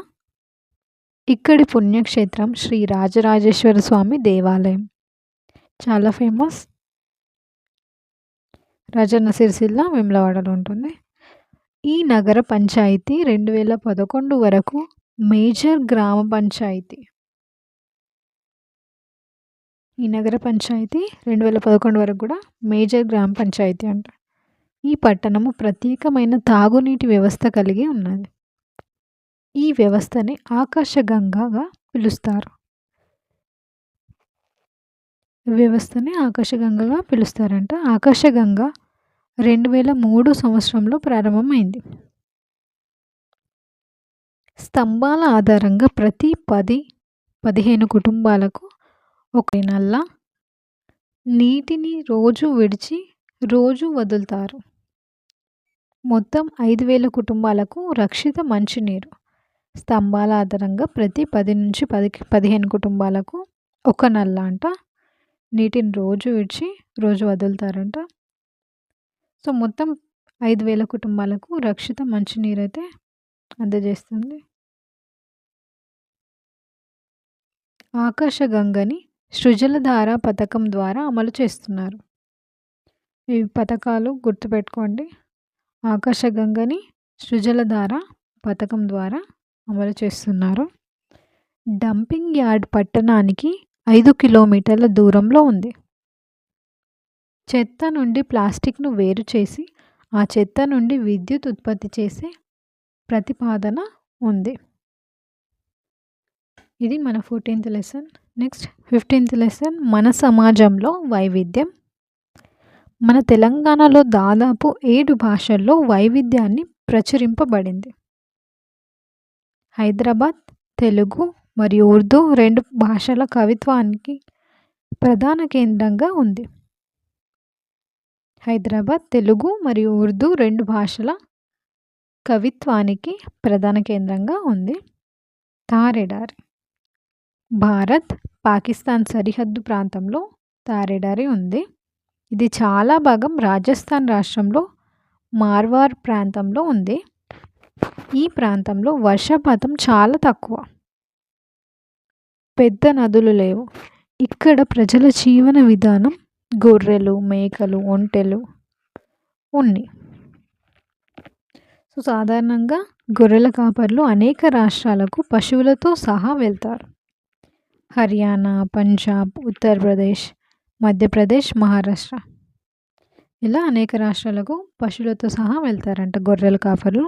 ఇక్కడి పుణ్యక్షేత్రం శ్రీ రాజరాజేశ్వర స్వామి దేవాలయం, చాలా ఫేమస్. రాజన్న సిరిసిల్ల వేములవాడలో ఉంటుంది. ఈ నగర పంచాయతీ 2011 వరకు మేజర్ గ్రామ పంచాయతీ. ఈ నగర పంచాయతీ 2011 వరకు కూడా మేజర్ గ్రామ పంచాయతీ అంట. ఈ పట్టణము ప్రత్యేకమైన తాగునీటి వ్యవస్థ కలిగి ఉన్నది. ఈ వ్యవస్థని ఆకాశగంగగా పిలుస్తారు. వ్యవస్థని ఆకాశగంగగా పిలుస్తారంట. ఆకాశగంగ 2003 సంవత్సరంలో ప్రారంభమైంది. స్తంభాల ఆధారంగా ప్రతి 10-15 కుటుంబాలకు ఒక నల్ల నీటిని రోజు విడిచి రోజు వదులుతారు. మొత్తం 5,000 కుటుంబాలకు రక్షిత మంచినీరు. స్తంభాల ఆధారంగా ప్రతి 10-15 కుటుంబాలకు ఒక నల్ల అంట నీటిని రోజు విడిచి రోజు వదులుతారంట. సో మొత్తం 5,000 కుటుంబాలకు రక్షిత మంచినీరు అయితే అందజేస్తుంది. ఆకాశగంగని సృజలధార పథకం ద్వారా అమలు చేస్తున్నారు. ఈ పథకాలు గుర్తుపెట్టుకోండి. ఆకాశగంగని సృజలధార పథకం ద్వారా అమలు చేస్తున్నారు. డంపింగ్ యార్డ్ పట్టణానికి 5 కిలోమీటర్ల దూరంలో ఉంది. చెత్త నుండి ప్లాస్టిక్ను వేరు చేసి ఆ చెత్త నుండి విద్యుత్ ఉత్పత్తి చేసే ప్రతిపాదన ఉంది. ఇది మన 14th lesson. Next 15th lesson, మన సమాజంలో వైవిధ్యం. మన తెలంగాణలో దాదాపు 7 భాషల్లో వైవిధ్యాన్ని ప్రచురింపబడింది. హైదరాబాద్ తెలుగు మరియు ఉర్దూ 2 భాషల కవిత్వానికి ప్రధాన కేంద్రంగా ఉంది. హైదరాబాద్ తెలుగు మరియు ఉర్దూ 2 భాషల కవిత్వానికి ప్రధాన కేంద్రంగా ఉంది. తారెడారి. భారత్ పాకిస్తాన్ సరిహద్దు ప్రాంతంలో తారెడారి ఉంది. ఇది చాలా భాగం రాజస్థాన్ రాష్ట్రంలో మార్వార్ ప్రాంతంలో ఉంది. ఈ ప్రాంతంలో వర్షపాతం చాలా తక్కువ. పెద్ద నదులు లేవు. ఇక్కడ ప్రజల జీవన విధానం గొర్రెలు, మేకలు, ఒంటెలు ఉన్నాయి. సో సాధారణంగా గొర్రెల కాపర్లు అనేక రాష్ట్రాలకు పశువులతో సహా వెళ్తారు. హర్యానా, పంజాబ్, ఉత్తరప్రదేశ్, మధ్యప్రదేశ్, మహారాష్ట్ర ఇలా అనేక రాష్ట్రాలకు పశువులతో సహా వెళ్తారంట గొర్రెల కాపర్లు.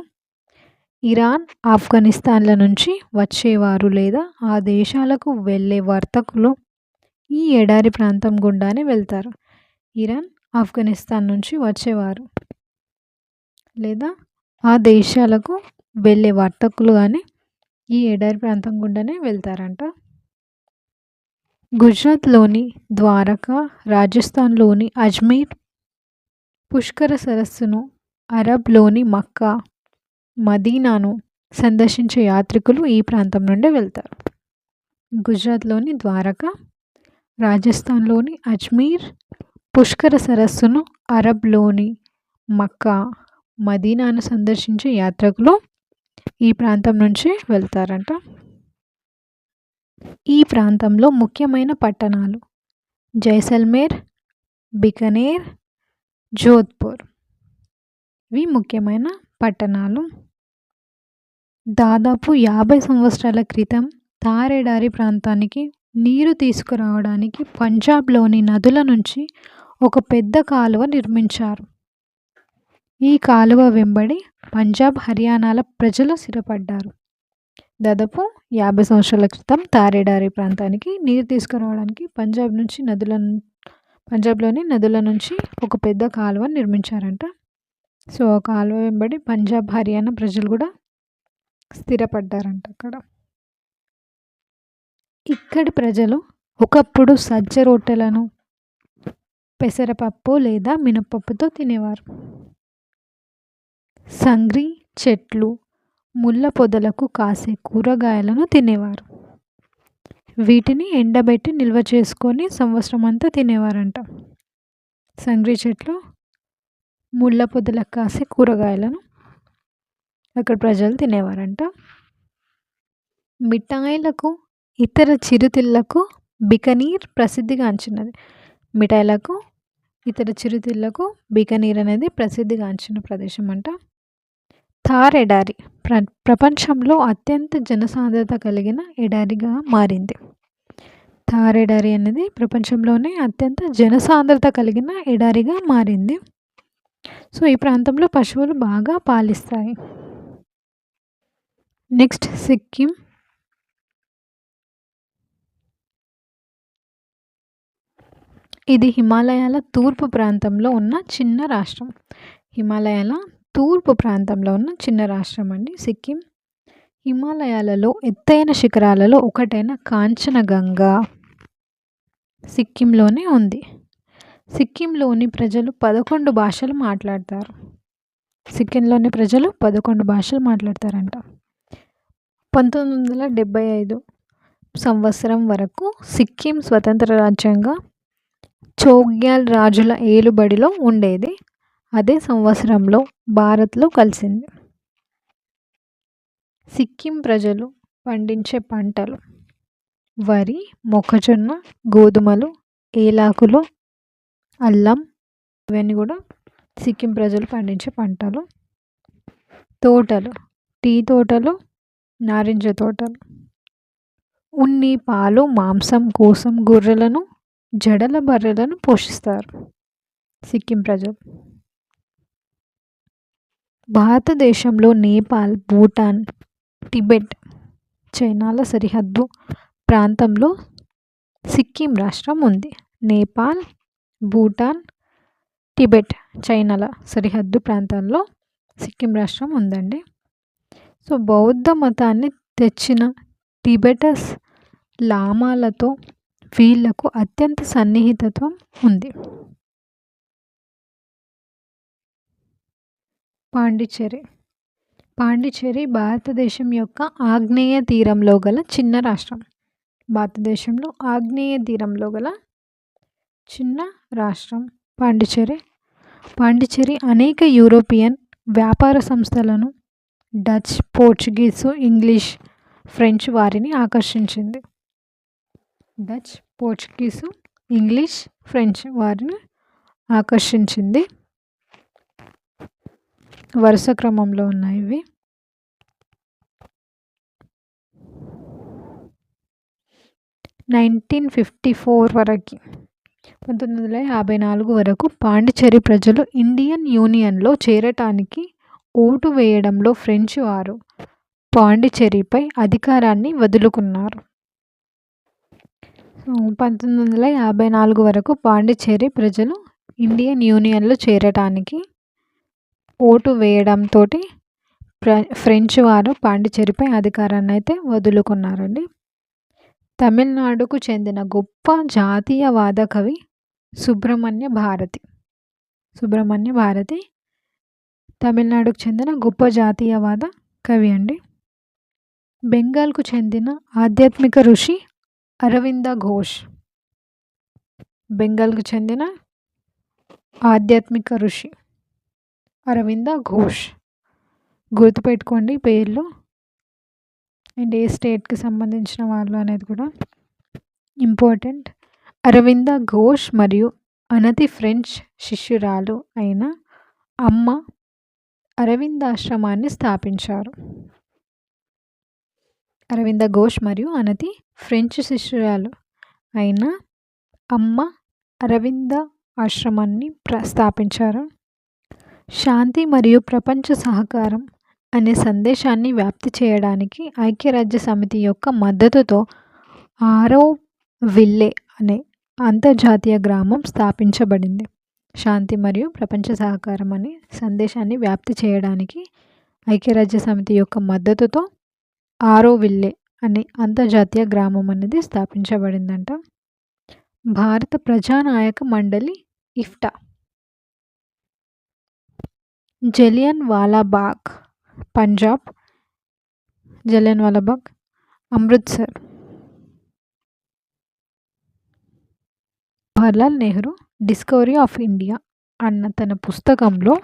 ఇరాన్, ఆఫ్ఘనిస్తాన్ల నుంచి వచ్చేవారు లేదా ఆ దేశాలకు వెళ్ళే వర్తకులు ఈ ఎడారి ప్రాంతం గుండానే వెళ్తారు. ఇరాన్, ఆఫ్ఘనిస్తాన్ నుంచి వచ్చేవారు లేదా ఆ దేశాలకు వెళ్ళే వర్తకులు కానీ ఈ ఎడారి ప్రాంతం గుండానే వెళ్తారంట. గుజరాత్లోని ద్వారకా, రాజస్థాన్లోని అజ్మీర్, పుష్కర సరస్సును, అరబ్లోని మక్కా, మదీనాను సందర్శించే యాత్రికులు ఈ ప్రాంతం నుండి వెళ్తారు. గుజరాత్లోని ద్వారకా, రాజస్థాన్లోని అజ్మీర్, పుష్కర సరస్సును, అరబ్లోని మక్కా, మదీనాను సందర్శించే యాత్రికులు ఈ ప్రాంతం నుంచి వెళ్తారంట. ఈ ప్రాంతంలో ముఖ్యమైన పట్టణాలు జైసల్మేర్, బికనేర్, జోధ్పూర్. ఇవి ముఖ్యమైన పట్టణాలు. దాదాపు 50 సంవత్సరాల క్రితం థార్ ఎడారి ప్రాంతానికి నీరు తీసుకురావడానికి పంజాబ్లోని నదుల నుంచి ఒక పెద్ద కాలువ నిర్మించారు. ఈ కాలువ వెంబడి పంజాబ్, హర్యానాల ప్రజలు స్థిరపడ్డారు. దాదాపు 50 సంవత్సరాల క్రితం థార్ ఎడారి ప్రాంతానికి నీరు తీసుకురావడానికి పంజాబ్లోని నదుల నుంచి ఒక పెద్ద కాలువ నిర్మించారంట. సో ఆ కాలువ వెంబడి పంజాబ్, హర్యానా ప్రజలు కూడా స్థిరపడ్డారంట అక్కడ. ఇక్కడి ప్రజలు ఒకప్పుడు సజ్జ రొట్టెలను పెసరపప్పు లేదా మినపప్పుతో తినేవారు. సంగ్రీ చెట్లు, ముళ్ళ పొదలకు కాసే కూరగాయలను తినేవారు. వీటిని ఎండబెట్టి నిల్వ చేసుకొని సంవత్సరం అంతా తినేవారంట. సంగ్రీ చెట్లు, ముళ్ళ పొదలకు కాసే కూరగాయలను అక్కడ ప్రజలు తినేవారంట. మిఠాయిలకు, ఇతర చిరుతిళ్లకు బికనీర్ ప్రసిద్ధిగాంచినది. మిఠాయిలకు, ఇతర చిరుతిళ్లకు బికనీర్ అనేది ప్రసిద్ధిగాంచిన ప్రదేశం అంట. థార్ ఎడారి ప్రపంచంలో అత్యంత జనసాంద్రత కలిగిన ఎడారిగా మారింది. థార్ ఎడారి అనేది ప్రపంచంలోనే అత్యంత జనసాంద్రత కలిగిన ఎడారిగా మారింది. సో ఈ ప్రాంతంలో పశువులు బాగా పాలిస్తాయి. నెక్స్ట్ సిక్కిం. ఇది హిమాలయాల తూర్పు ప్రాంతంలో ఉన్న చిన్న రాష్ట్రం. హిమాలయాల తూర్పు ప్రాంతంలో ఉన్న చిన్న రాష్ట్రం అండి సిక్కిం. హిమాలయాలలో ఎత్తైన శిఖరాలలో ఒకటైన కాంచనగంగా సిక్కింలోనే ఉంది. సిక్కింలోని ప్రజలు 11 భాషలు మాట్లాడతారు. సిక్కింలోని ప్రజలు 11 భాషలు మాట్లాడతారంట. 1975 సంవత్సరం వరకు సిక్కిం స్వతంత్ర రాజ్యంగా చోగ్యాల్ రాజుల ఏలుబడిలో ఉండేది. అదే సంవత్సరంలో భారత్లో కలిసింది. సిక్కిం ప్రజలు పండించే పంటలు వరి, మొక్కజొన్న, గోధుమలు, ఏలాకులు, అల్లం, ఇవన్నీ కూడా సిక్కిం ప్రజలు పండించే పంటలు. తోటలు, టీ తోటలు, నారింజ తోటలు. ఉన్ని, పాలు, మాంసం కోసం గొర్రెలను, జడల బర్రెలను పోషిస్తారు సిక్కిం ప్రజలు. భారతదేశంలో నేపాల్, భూటాన్, టిబెట్, చైనాల సరిహద్దు ప్రాంతంలో సిక్కిం రాష్ట్రం ఉంది. నేపాల్, భూటాన్, టిబెట్, చైనాల సరిహద్దు ప్రాంతాల్లో సిక్కిం రాష్ట్రం ఉందండి. సో బౌద్ధ మతాన్ని తెచ్చిన టిబెటస్ లామాలతో వీళ్లకు అత్యంత సన్నిహితత్వం ఉంది. పాండిచ్చేరి. పాండిచ్చేరి భారతదేశం యొక్క ఆగ్నేయ తీరంలో గల చిన్న రాష్ట్రం. భారతదేశంలో ఆగ్నేయ తీరంలో గల చిన్న రాష్ట్రం పాండిచ్చేరి. పాండిచ్చేరి అనేక యూరోపియన్ వ్యాపార సంస్థలను, డచ్, పోర్చుగీసు, ఇంగ్లీష్, ఫ్రెంచ్ వారిని ఆకర్షించింది. డచ్, పోర్చుగీసు, ఇంగ్లీష్, ఫ్రెంచ్ వారిని ఆకర్షించింది. వరుస క్రమంలో ఉన్నాయి ఇవి. 1954 వరకు 1954 వరకు పాండిచ్చేరి ప్రజలు ఇండియన్ యూనియన్లో చేరటానికి ఓటు వేయడంలో ఫ్రెంచ్ వారు పాండిచ్చేరిపై అధికారాన్ని వదులుకున్నారు. 1954 వరకు పాండిచ్చేరి ప్రజలు ఇండియన్ యూనియన్లో చేరటానికి ఓటు వేయడంతో ఫ్రెంచ్ వారు పాండిచ్చేరిపై అధికారాన్ని అయితే వదులుకున్నారండి. తమిళనాడుకు చెందిన గొప్ప జాతీయవాద కవి సుబ్రహ్మణ్య భారతి. సుబ్రహ్మణ్య భారతి తమిళనాడుకు చెందిన గొప్ప జాతీయవాద కవి అండి. బెంగాల్కు చెందిన ఆధ్యాత్మిక ఋషి అరవింద ఘోష్ బెంగాల్కు చెందిన ఆధ్యాత్మిక ఋషి అరవింద ఘోష్. గుర్తుపెట్టుకోండి పేర్లు అండ్ ఏ స్టేట్కి సంబంధించిన వాళ్ళు అనేది కూడా ఇంపార్టెంట్. అరవింద ఘోష్ మరియు అనతి ఫ్రెంచ్ శిష్యురాలు అయిన అమ్మ అరవిందాశ్రమాన్ని స్థాపించారు. అరవింద ఘోష్ మరియు అనతి ఫ్రెంచ్ శిష్యురాలు అయిన అమ్మ అరవింద ఆశ్రమాన్ని స్థాపించారు. శాంతి మరియు ప్రపంచ సహకారం అనే సందేశాన్ని వ్యాప్తి చేయడానికి ఐక్యరాజ్య సమితి యొక్క మద్దతుతో ఆరోవిల్లే అనే అంతర్జాతీయ గ్రామం స్థాపించబడింది. శాంతి మరియు ప్రపంచ సహకారం అనే సందేశాన్ని వ్యాప్తి చేయడానికి ఐక్యరాజ్య సమితి యొక్క మద్దతుతో ఆరోవిల్లే అనే అంతర్జాతీయ గ్రామం అనేది స్థాపించబడిందంట. భారత ప్రజానాయక మండలి IPTA. Jallian Walabagh Punjab, Jallian Walabagh Amritsar. Jawaharlal Nehru discovery of India అన్న తన పుస్తకంలో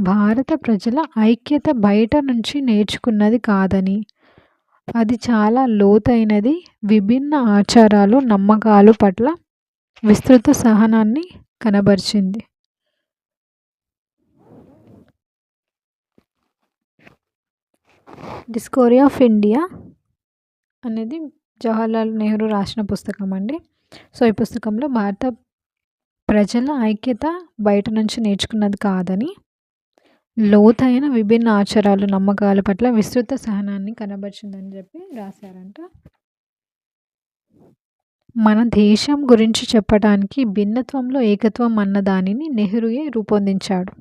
భారత ప్రజల ఐక్యత బయట నుంచి నేర్చుకున్నది కాదని, అది చాలా లోతైనది, విభిన్న ఆచారాలు నమ్మకాలు పట్ల విస్తృత సహనాన్ని కనబరిచింది. డిస్కవరీ ఆఫ్ ఇండియా అనేది జవహర్లాల్ నెహ్రూ రాసిన పుస్తకం అండి. సో ఈ పుస్తకంలో భారత ప్రజల ఐక్యత బయట నుంచి నేర్చుకున్నది కాదని, లోతైన విభిన్న ఆచారాలు నమ్మకాల పట్ల విస్తృత సహనాన్ని కనబరిచిందని చెప్పి రాశారంట. మన దేశం గురించి చెప్పడానికి భిన్నత్వంలో ఏకత్వం అన్న దానిని నెహ్రూయే రూపొందించాడు.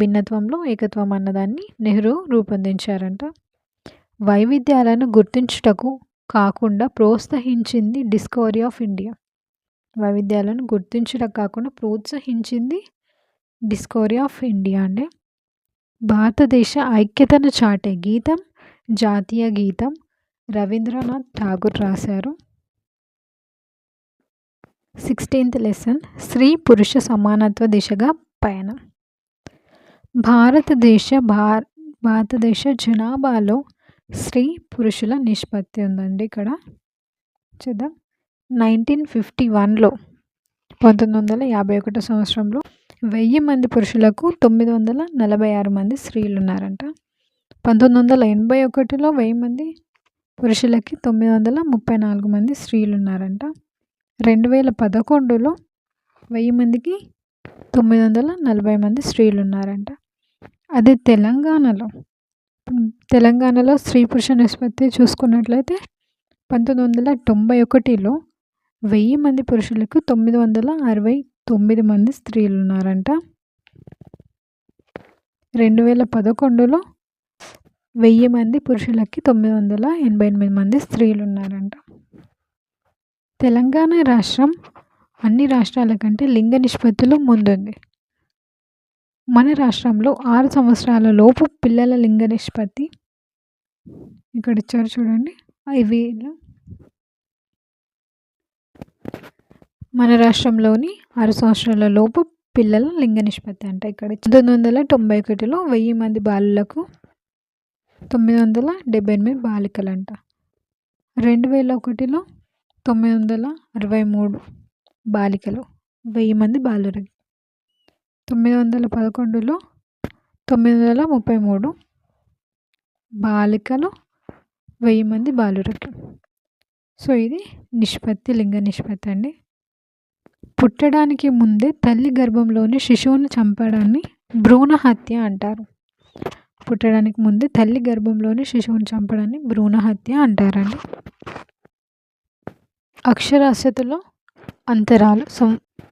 భిన్నత్వంలో ఏకత్వం అన్నదాన్ని నెహ్రూ రూపొందించారంట. వైవిధ్యాలను గుర్తించుటకు కాకుండా ప్రోత్సహించింది డిస్కవరీ ఆఫ్ ఇండియా. వైవిధ్యాలను గుర్తించుటకు కాకుండా ప్రోత్సహించింది డిస్కవరీ ఆఫ్ ఇండియా అండి. భారతదేశ ఐక్యతను చాటే గీతం జాతీయ గీతం రవీంద్రనాథ్ ఠాగూర్ రాశారు. 16th లెసన్ స్త్రీ పురుష సమానత్వ దిశగా పయనం. భారతదేశ జనాభాలో స్త్రీ పురుషుల నిష్పత్తి ఉందండి. ఇక్కడ చూద్దాం. 1951లో 1951 సంవత్సరంలో 1000 మంది పురుషులకు 946 మంది స్త్రీలు ఉన్నారంట. 1981లో 1000 మంది పురుషులకి 934 మంది స్త్రీలు ఉన్నారంట. 2011లో 1000 మందికి 940 మంది స్త్రీలు ఉన్నారంట. అదే తెలంగాణలో స్త్రీ పురుష నిష్పత్తి చూసుకున్నట్లయితే 1991లో 1000 మంది పురుషులకు 969 మంది స్త్రీలు ఉన్నారంట. 2011లో 1000 మంది పురుషులకి 988 మంది స్త్రీలు ఉన్నారంట. తెలంగాణ రాష్ట్రం అన్ని రాష్ట్రాల కంటే లింగ నిష్పత్తిలో ముందుంది. మన రాష్ట్రంలో 6 సంవత్సరాల లోపు పిల్లల లింగ నిష్పత్తి ఇక్కడ ఇచ్చారు చూడండి. మన రాష్ట్రంలోని 6 సంవత్సరాల లోపు పిల్లల లింగ నిష్పత్తి అంట. ఇక్కడ 1991లో 1000 మంది బాలులకు 978 బాలికలంట. 2001లో 963 బాలికలు 1000 మంది బాలురకి. 911లో 933 బాలికలు 1000 మంది బాలురకి. సో ఇది నిష్పత్తి, లింగ నిష్పత్తి అండి. పుట్టడానికి ముందే తల్లి గర్భంలోని శిశువును చంపడాన్ని భ్రూణ హత్య అంటారు. పుట్టడానికి ముందే తల్లి గర్భంలోని శిశువును చంపడాన్ని భ్రూణ హత్య అంటారండి. అక్షరాస్యతలో అంతరాలు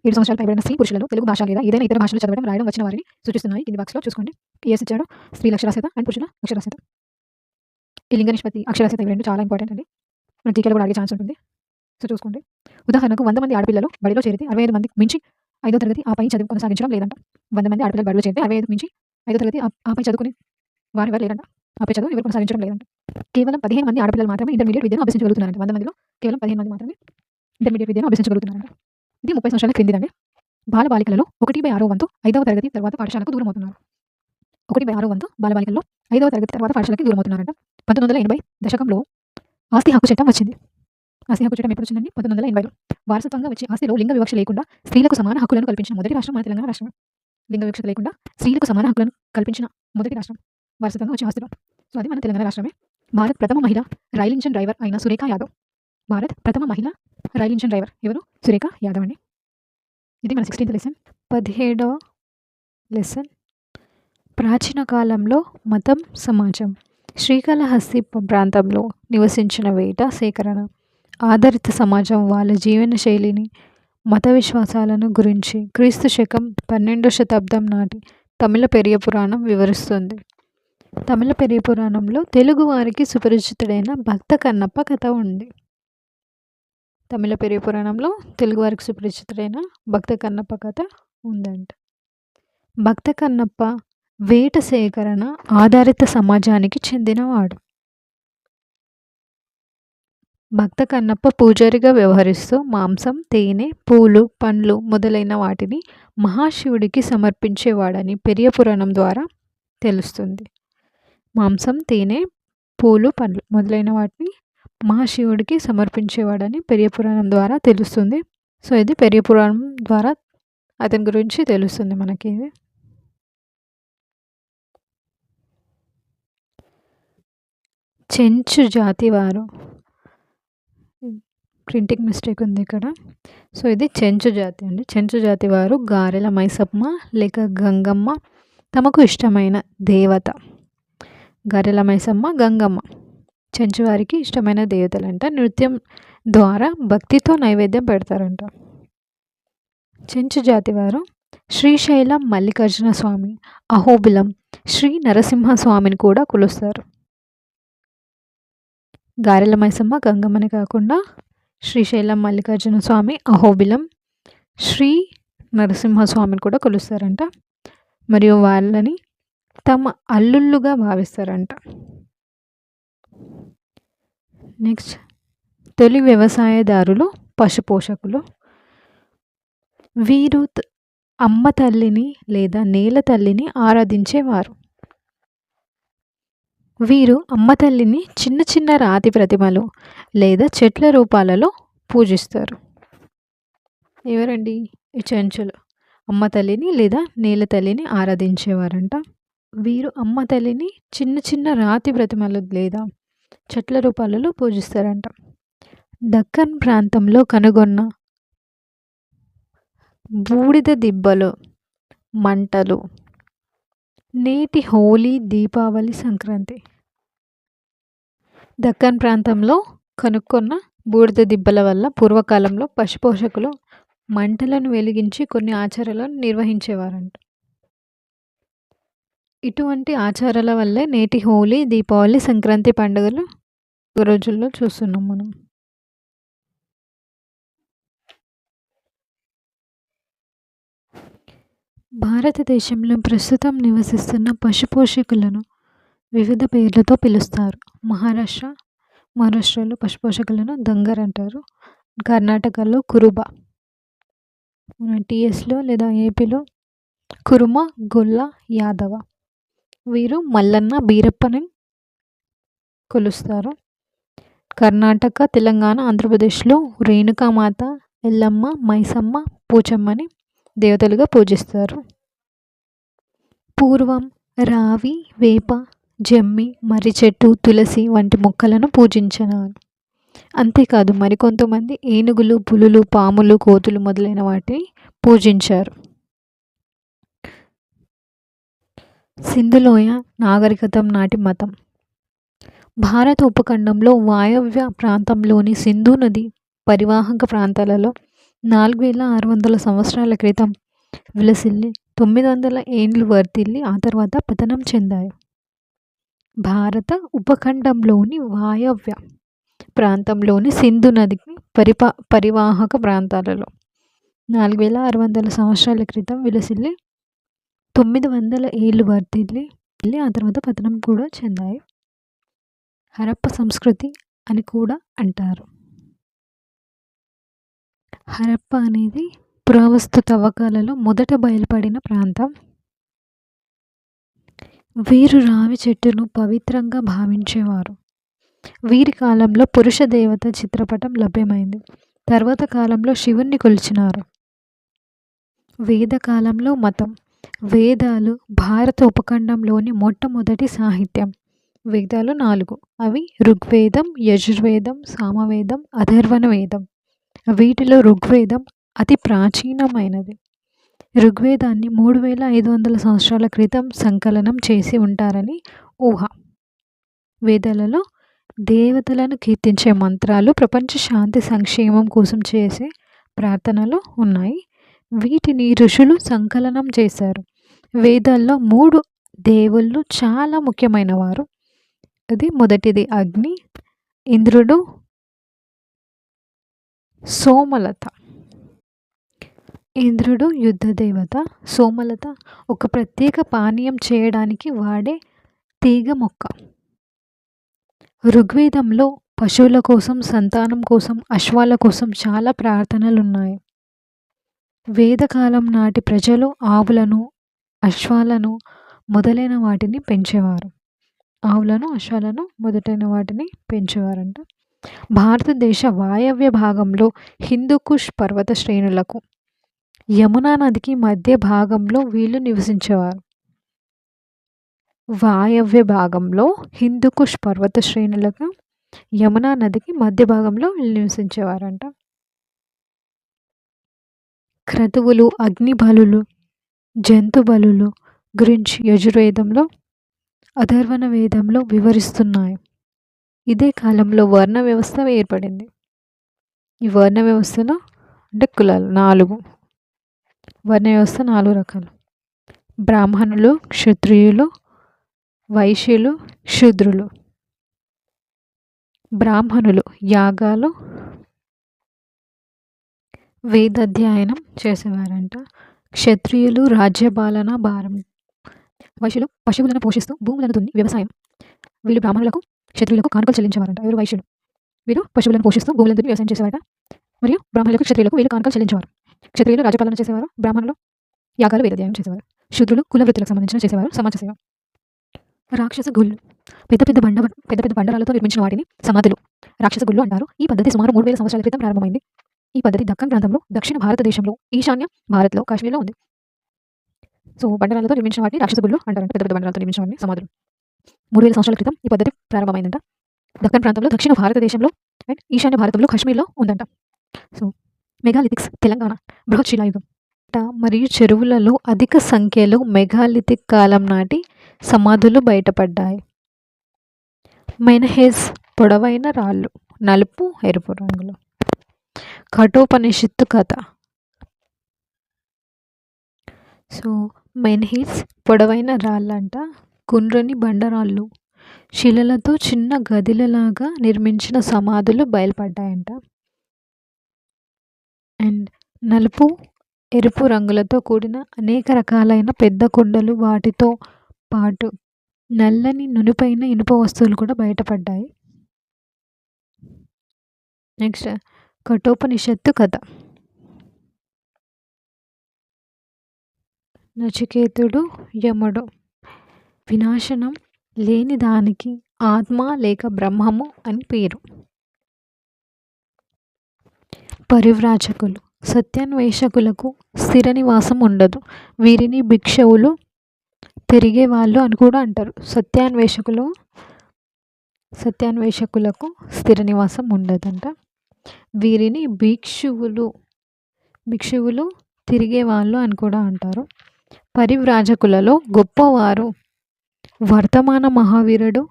7 సంవత్సరాలు పైబడిన స్త్రీ పురుషులలో తెలుగు భాష లేదా ఏదైనా ఇతర భాషలో చదవడం రాయడం వచ్చిన వారిని సూచిస్తున్నాయి. కింది బాక్స్లో చూసుకోండి. పిఎస్ ఇచ్చాడు. స్త్రీల అక్షరాస్యత అండ్ పురుషుల అక్షరాస్యత. ఈ లింగ నిష్పత్తి అక్షరాస్యత ఇవి రెండు చాలా ఇంపార్టెంట్ అండి. మన జీకేలో కూడా అడిగే ఛాన్స్ ఉంటుంది. సో చూసుకోండి. ఉదాహరణకు 100 మంది ఆడపిల్లలు బడిలో చేరితే 65 మందికి మించి 5వ తరగతి ఆపై చదువు కొనసాగించడం లేదంట. 100 మంది ఆడపిల్లలు బడిలో చేరితే 65 మించి 5వ తరగతి ఆపై చదువుకుని వారు ఎవరు లేదంట. ఆపై చదువు ఎవరు కొనసాగించడం లేదంట. కేవలం 15 మంది ఆడపిల్లలు మాత్రమే ఇంటర్మీడియట్ విద్యను అభ్యసించగలుగుతున్నారంట. 100 మందిలో కేవలం 15 మంది మాత్రమే ఇంటర్మీడియట్ విద్యను అభ్యసించగలుగుతున్నారంట. ఇది 30 సంవత్సరాల క్రిందిదండి. బాలబాలికలలో 1/6 వంతు 5వ తరగతి తర్వాత పాఠశాలకు దూరమవుతున్నారు. 1/6 వంతు బాలబాలికల్లో 5వ తరగతి తర్వాత పాఠశాలకి దూరమవుతున్నారంట. 1980 దశకంలో ఆస్తి హక్కు చట్టం వచ్చింది. ఆస్తి హక్కు చట్టం ఎప్పుడు వచ్చిందండి? 1980లో. వారసత్వంగా వచ్చే ఆస్తిలో లింగ వివక్ష లేకుండా స్త్రీలకు సమాన హక్కులను కల్పించిన మొదటి రాష్ట్రం మన తెలంగాణ రాష్ట్రం. లింగ వివక్ష లేకుండా స్త్రీలకు సమాన హక్కులను కల్పించిన మొదటి రాష్ట్రం వారసత్వంగా వచ్చే ఆస్తిలో. సో అది మన తెలంగాణ రాష్ట్రమే. భారత్ ప్రథమ మహిళ రైల్ ఇంజన్ డ్రైవర్ అయిన సురేఖ యాదవ్. భారత్ ప్రథమ మహిళ రైల్ ఇంజన్ డ్రైవర్ ఎవరు? సురేఖ యాదవ్ అండి. ఇది మన 16th లెసన్. 17వ లెసన్ ప్రాచీన కాలంలో మతం సమాజం. శ్రీకాళహస్తి ప్రాంతంలో నివసించిన వేట సేకరణ ఆధారిత సమాజం వాళ్ళ జీవన శైలిని, మత విశ్వాసాలను గురించి క్రీస్తు శకం 12వ శతాబ్దం నాటి తమిళ పెరియ పురాణం వివరిస్తుంది. తమిళ పెరియ పురాణంలో తెలుగు వారికి సుపరిచితుడైన భక్త కన్నప్ప కథ ఉంది. తమిళ పెరియ పురాణంలో తెలుగువారికి సుపరిచితుడైన భక్త కన్నప్ప కథ ఉందంట. భక్త కన్నప్ప వేట సేకరణ ఆధారిత సమాజానికి చెందినవాడు. భక్త కన్నప్ప పూజారిగా వ్యవహరిస్తూ మాంసం, తేనె, పూలు, పండ్లు మొదలైన వాటిని మహాశివుడికి సమర్పించేవాడని పెరియ పురాణం ద్వారా తెలుస్తుంది. మాంసం, తేనె, పూలు, పండ్లు మొదలైన వాటిని మహాశివుడికి సమర్పించేవాడని పెరియ పురాణం ద్వారా తెలుస్తుంది. సో ఇది పెరియ పురాణం ద్వారా అతని గురించి తెలుస్తుంది మనకి. ఇది చెంచు జాతి వారు. ప్రింటింగ్ మిస్టేక్ ఉంది ఇక్కడ. సో ఇది చెంచు జాతి అండి. చెంచు జాతి వారు గారెల మైసమ్మ లేక గంగమ్మ తమకు ఇష్టమైన దేవత. గారెల మైసమ్మ, గంగమ్మ చెంచు వారికి ఇష్టమైన దేవతలంట. నృత్యం ద్వారా భక్తితో నైవేద్యం పెడతారంట. చెంచు జాతి వారు శ్రీశైలం మల్లికార్జున స్వామి, అహోబిలం, శ్రీ నరసింహస్వామిని కూడా కొలుస్తారు. గారెల మైసమ్మ, గంగమ్మని కాకుండా శ్రీశైలం మల్లికార్జున స్వామి, అహోబిలం, శ్రీ నరసింహస్వామిని కూడా కొలుస్తారంట. మరియు వాళ్ళని తమ అల్లుళ్ళుగా భావిస్తారంట. నెక్స్ట్ తొలి వ్యవసాయదారులు, పశుపోషకులు. వీరు అమ్మ తల్లిని లేదా నేల తల్లిని ఆరాధించేవారు. వీరు అమ్మ తల్లిని చిన్న చిన్న రాతి ప్రతిమలు లేదా చెట్ల రూపాలలో పూజిస్తారు. ఎవరండి? ఈ చెంచులు అమ్మ తల్లిని లేదా నేల తల్లిని ఆరాధించేవారంట. వీరు అమ్మ తల్లిని చిన్న చిన్న రాతి ప్రతిమలు లేదా చెట్ల రూపాలలో పూజిస్తారంట. దక్కన్ ప్రాంతంలో కనుగొన్న బూడిద దిబ్బలు, మంటలు నేటి హోలీ, దీపావళి, సంక్రాంతి. దక్కన్ ప్రాంతంలో కనుక్కున్న బూడిద దిబ్బల వల్ల పూర్వకాలంలో పశుపోషకులు మంటలను వెలిగించి కొన్ని ఆచారాలను నిర్వహించేవారంట. ఇటువంటి ఆచారాల వల్లే నేటి హోలీ, దీపావళి, సంక్రాంతి పండుగలు రోజుల్లో చూస్తున్నాం మనం. భారతదేశంలో ప్రస్తుతం నివసిస్తున్న పశుపోషకులను వివిధ పేర్లతో పిలుస్తారు. మహారాష్ట్రలో పశుపోషకులను దంగర్ అంటారు. కర్ణాటకలో కురుబ, టీఎస్లో లేదా ఏపీలో కురుమ, గొల్ల, యాదవ. వీరు మల్లన్న, బీరప్పని కొలుస్తారు. కర్ణాటక, తెలంగాణ, ఆంధ్రప్రదేశ్లో రేణుకామాత, ఎల్లమ్మ, మైసమ్మ, పోచమ్మని దేవతలుగా పూజిస్తారు. పూర్వం రావి, వేప, జమ్మి, మర్రి చెట్టు, తులసి వంటి మొక్కలను పూజించినారు. అంతేకాదు మరికొంతమంది ఏనుగులు, పులులు, పాములు, కోతులు మొదలైన వాటిని పూజించారు. సింధులోయ నాగరికతం నాటి మతం. భారత ఉపఖండంలో వాయవ్య ప్రాంతంలోని సింధు నది పరివాహక ప్రాంతాలలో 4600 సంవత్సరాల క్రితం విలసిల్లి 900 ఏండ్లు వర్ధిల్లి ఆ తర్వాత పతనం చెందాయి. భారత ఉపఖండంలోని వాయవ్య ప్రాంతంలోని సింధు నదికి పరివాహక ప్రాంతాలలో 4600 సంవత్సరాల క్రితం విలసిల్లి 900 ఏళ్ళు వర్ధిల్లి ఆ తర్వాత పతనం కూడా చెందాయి. హరప్ప సంస్కృతి అని కూడా అంటారు. హరప్ప అనేది పురావస్తు తవ్వకాలలో మొదట బయలుపడిన ప్రాంతం. వీరు రావి చెట్టును పవిత్రంగా భావించేవారు. వీరి కాలంలో పురుష దేవత చిత్రపటం లభ్యమైంది. తర్వాత కాలంలో శివుణ్ణి కొలిచినారు. వేదకాలంలో మతం. వేదాలు భారత ఉపఖండంలోని మొట్టమొదటి సాహిత్యం. వేదాలు 4. అవి ఋగ్వేదం, యజుర్వేదం, సామవేదం, అథర్వణ వేదం. వీటిలో ఋగ్వేదం అతి ప్రాచీనమైనది. ఋగ్వేదాన్ని 3500 సంవత్సరాల క్రితం సంకలనం చేసి ఉంటారని ఊహ. వేదాలలో దేవతలను కీర్తించే మంత్రాలు, ప్రపంచ శాంతి సంక్షేమం కోసం చేసే ప్రార్థనలు ఉన్నాయి. వీటిని ఋషులు సంకలనం చేశారు. వేదాల్లో 3 దేవుళ్ళు చాలా ముఖ్యమైన వారు. అది మొదటిది అగ్ని, ఇంద్రుడు, సోమలత. ఇంద్రుడు యుద్ధ దేవత, సోమలత ఒక ప్రత్యేక పానీయం చేయడానికి వాడే తీగ మొక్క. ఋగ్వేదంలో పశువుల కోసం, సంతానం కోసం, అశ్వాల కోసం చాలా ప్రార్థనలున్నాయి. వేదకాలం నాటి ప్రజలు ఆవులను, అశ్వాలను మొదలైన వాటిని పెంచేవారు. ఆవులను, అశ్వాలను మొదలైన వాటిని పెంచేవారంట. భారతదేశ వాయవ్య భాగంలో హిందూకుష్ పర్వత శ్రేణులకు, యమునా నదికి మధ్య భాగంలో వీళ్ళు నివసించేవారు. వాయవ్య భాగంలో హిందూకుష్ పర్వత శ్రేణులకు, యమునా నదికి మధ్య భాగంలో వీళ్ళు నివసించేవారంట. క్రతువులు, అగ్ని బలులు, జంతు బలులు గురించి యజుర్వేదంలో, అథర్వణ వేదంలో వివరిస్తున్నాయి. ఇదే కాలంలో వర్ణ వ్యవస్థ ఏర్పడింది. ఈ వర్ణ వ్యవస్థలో అంటే కులాలు 4. వర్ణ వ్యవస్థ 4 రకాలు. బ్రాహ్మణులు, క్షత్రియులు, వైశ్యులు, శూద్రులు. బ్రాహ్మణులు యాగాలు, వేదాధ్యయనం చేసేవారంట. క్షత్రియులు రాజ్యపాలన భారం. వైశ్యులు పశువులను పోషిస్తూ భూములను దున్ని వ్యవసాయం. వీళ్ళు బ్రాహ్మణులకు, క్షత్రియులకు కానుకలు చెల్లించేవారంట. వీరు వైశ్యులు. వీరు పశువులను పోషిస్తూ భూములను దున్ని వ్యవసాయం చేసేవారట. మరియు బ్రాహ్మణులకు, క్షత్రియులకు వీళ్ళు కానుకలు చెల్లించేవారు. క్షత్రియులు రాజ్యపాలన చేసేవారు. బ్రాహ్మణులు యాగాలు, వేదాధ్యయనం చేసేవారు. శూద్రులు కుల వృత్తులకు సంబంధించిన చేసేవారు, సమాజ సేవ. రాక్షస గుళ్ళు. పెద్ద పెద్ద బండరాలతో నిర్మించిన వాటిని సమాధులు, రాక్షస గుళ్ళు అంటారు. ఈ పద్ధతి సుమారు 3000 సంవత్సరాల క్రితం ప్రారంభమైంది. ఈ పద్ధతి దక్కన్ ప్రాంతంలో, దక్షిణ భారతదేశంలో, ఈశాన్య భారత్లో, కాశ్మీర్లో ఉంది. సో బండరాలతో నిర్మించిన వాటిని రాక్షస గుళ్ళు అంటారంట. పెద్ద పెద్ద బండరాలతో నిర్మించిన వాటిని సమాధులు. 3000 సంవత్సరాల క్రితం ఈ పద్ధతి ప్రారంభమైందంట. దక్కన్ ప్రాంతంలో, దక్షిణ భారతదేశంలో అండ్ ఈశాన్య భారతంలో, కాశ్మీర్లో ఉందంట. సో మెగాలిథిక్స్, తెలంగాణ, బృహత్ శిలాయుగం మరియు చెరువులలో అధిక సంఖ్యలో మెగాలిథిక్ కాలం నాటి సమాధులు బయటపడ్డాయి. మెన్హెజ్ పొడవైన రాళ్ళు, నలుపు, ఎరుపు రంగులు. కఠోపనిషత్తు కథ. సో మెన్హిస్ పొడవైన రాళ్ళంట, గుండ్రని బండరాళ్ళు, శిలలతో చిన్న గదిలలాగా నిర్మించిన సమాధులు బయలుపడ్డాయంట. అండ్ నలుపు, ఎరుపు రంగులతో కూడిన అనేక రకాలైన పెద్ద కొండలు, వాటితో పాటు నల్లని నునుపైన ఇనుప వస్తువులు కూడా బయటపడ్డాయి. నెక్స్ట్ కఠోపనిషత్తు కథ. నచికేతుడు, యముడు. వినాశనం లేని దానికి ఆత్మ లేక బ్రహ్మము అని పేరు. పరివ్రాజకులు. సత్యాన్వేషకులకు స్థిర నివాసం ఉండదు. వీరిని భిక్షువులు, తిరిగే వాళ్ళు అని కూడా అంటారు. సత్యాన్వేషకులకు స్థిర నివాసం ఉండదంట. వీరిని భిక్షువులు, తిరిగే వాళ్ళు అని కూడా అంటారు. పరివ్రాజకులలో గొప్పవారు వర్తమాన మహావీరుడు,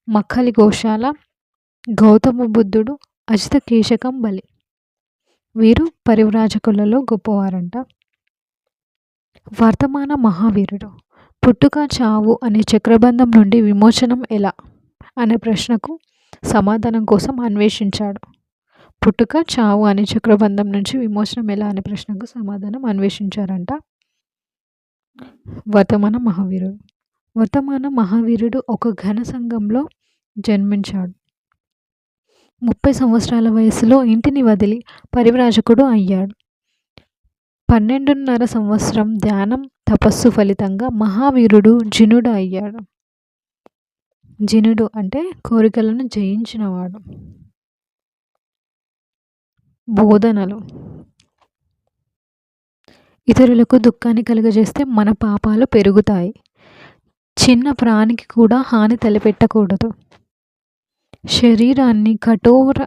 మక్కలి గోశాల, గౌతమ బుద్ధుడు, అజిత కేశకం బలి. వీరు పరివ్రాజకులలో గొప్పవారంట. వర్తమాన మహావీరుడు పుట్టుక, చావు అనే చక్రబంధం నుండి విమోచనం ఎలా అనే ప్రశ్నకు సమాధానం కోసం అన్వేషించాడు. పుట్టుక, చావు అనే చక్రబంధం నుంచి విమోచనం ఎలా అనే ప్రశ్నకు సమాధానం అన్వేషించారంట వర్తమాన మహావీరుడు. వర్తమాన మహావీరుడు ఒక ఘన సంఘంలో జన్మించాడు. 30 సంవత్సరాల వయసులో ఇంటిని వదిలి పరివ్రాజకుడు అయ్యాడు. 12.5 సంవత్సరం ధ్యానం, తపస్సు ఫలితంగా మహావీరుడు జినుడు అయ్యాడు. జినుడు అంటే కోరికలను జయించినవాడు. బోధనలు: ఇతరులకు దుఃఖాన్ని కలుగజేస్తే మన పాపాలు పెరుగుతాయి. చిన్న ప్రాణికి కూడా హాని తలపెట్టకూడదు. శరీరాన్ని కఠోర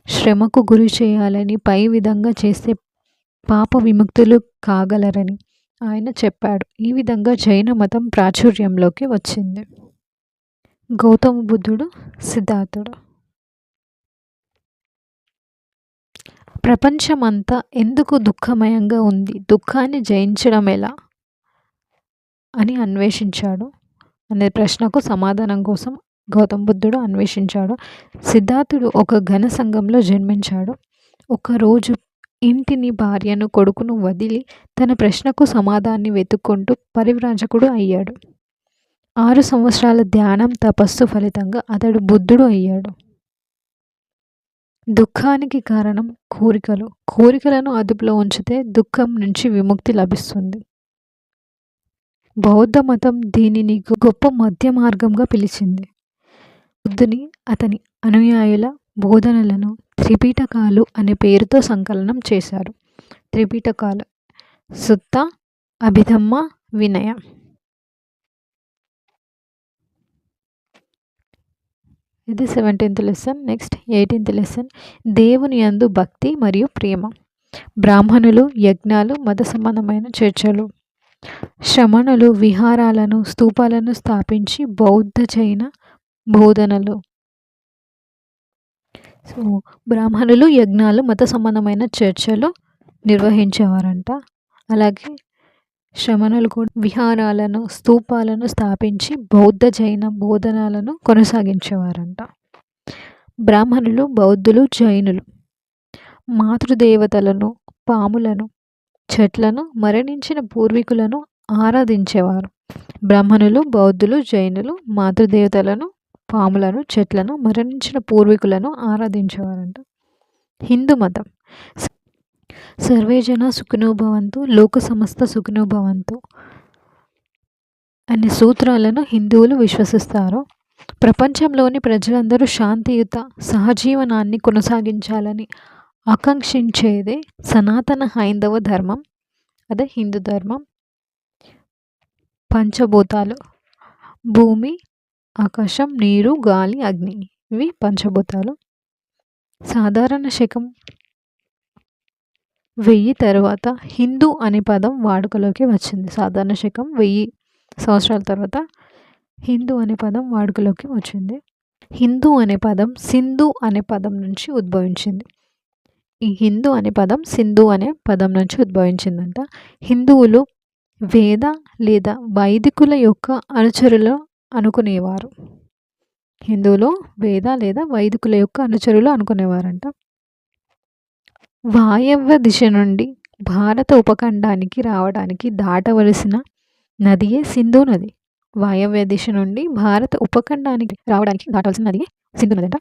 శ్రమకు గురి చేయాలని పై విధంగా చేస్తే పాప విముక్తులు కాగలరని ఆయన చెప్పాడు. ఈ విధంగా జైన మతం ప్రాచుర్యంలోకి వచ్చింది. గౌతమ బుద్ధుడు, సిద్ధార్థుడు. ప్రపంచమంతా ఎందుకు దుఃఖమయంగా ఉంది, దుఃఖాన్ని జయించడం ఎలా అని అన్వేషించాడు అనే ప్రశ్నకు సమాధానం కోసం గౌతమ బుద్ధుడు అన్వేషించాడు. సిద్ధార్థుడు ఒక ఘన సంఘంలో జన్మించాడు. ఒకరోజు ఇంటిని, భార్యను, కొడుకును వదిలి తన ప్రశ్నకు సమాధానాన్ని వెతుక్కుంటూ పరివ్రాజకుడు అయ్యాడు. 6 సంవత్సరాల ధ్యానం, తపస్సు ఫలితంగా అతడు బుద్ధుడు అయ్యాడు. దుఃఖానికి కారణం కోరికలు. కోరికలను అదుపులో ఉంచితే దుఃఖం నుంచి విముక్తి లభిస్తుంది. బౌద్ధ మతం దీనిని గొప్ప మధ్య మార్గంగా పిలిచింది. బుద్ధుని, అతని అనుయాయుల బోధనలను త్రిపిటకాలు అనే పేరుతో సంకలనం చేశారు. త్రిపిటకాలు: సుత్త, అభిధమ్మ, వినయ. ఇది 17th lesson. Next 18th lesson. దేవుని యందు భక్తి మరియు ప్రేమ. బ్రాహ్మణులు, యజ్ఞాలు, మత సంబంధమైన చర్చలు. శ్రమణులు విహారాలను, స్తూపాలను స్థాపించి బౌద్ధ, జైన బోధనలు. సో బ్రాహ్మణులు, యజ్ఞాలు, మత సంబంధమైన చర్చలు నిర్వహించేవారంట. అలాగే శ్రమణులు కూడా విహారాలను, స్తూపాలను స్థాపించి బౌద్ధ, జైన బోధనలను కొనసాగించేవారంట. బ్రాహ్మణులు, బౌద్ధులు, జైనులు మాతృదేవతలను, పాములను, చెట్లను, మరణించిన పూర్వీకులను ఆరాధించేవారు. బ్రాహ్మణులు, బౌద్ధులు, జైనులు మాతృదేవతలను, పాములను, చెట్లను, మరణించిన పూర్వీకులను ఆరాధించేవారంట. హిందూ మతం: సర్వేజన సుఖినో భవంతు, లోక సమస్త సుఖినో భవంతు అనే సూత్రాలను హిందువులు విశ్వసిస్తారు. ప్రపంచంలోని ప్రజలందరూ శాంతియుత సహజీవనాన్ని కొనసాగించాలని ఆకాంక్షించేదే సనాతన హైందవ ధర్మం, అదే హిందూ ధర్మం. పంచభూతాలు: భూమి, ఆకాశం, నీరు, గాలి, అగ్ని. ఇవి పంచభూతాలు. సాధారణ శకం 1000 తర్వాత హిందూ అనే పదం వాడుకలోకి వచ్చింది. సాధారణ శకం 1000 సంవత్సరాల తర్వాత హిందూ అనే పదం వాడుకలోకి వచ్చింది. హిందూ అనే పదం సింధు అనే పదం నుంచి ఉద్భవించింది. ఈ హిందూ అనే పదం సింధు అనే పదం నుంచి ఉద్భవించిందంట. హిందువులు వేద లేదా వైదికుల యొక్క అనుచరులు అనుకునేవారు. హిందువులు వేద లేదా వైదికుల యొక్క అనుచరులు అనుకునేవారంట. వాయవ్య దిశ నుండి భారత ఉపఖండానికి రావడానికి దాటవలసిన నదియే సింధు నది. వాయవ్య దిశ నుండి భారత ఉపఖండానికి రావడానికి దాటవలసిన నదియే సింధు నది అంట.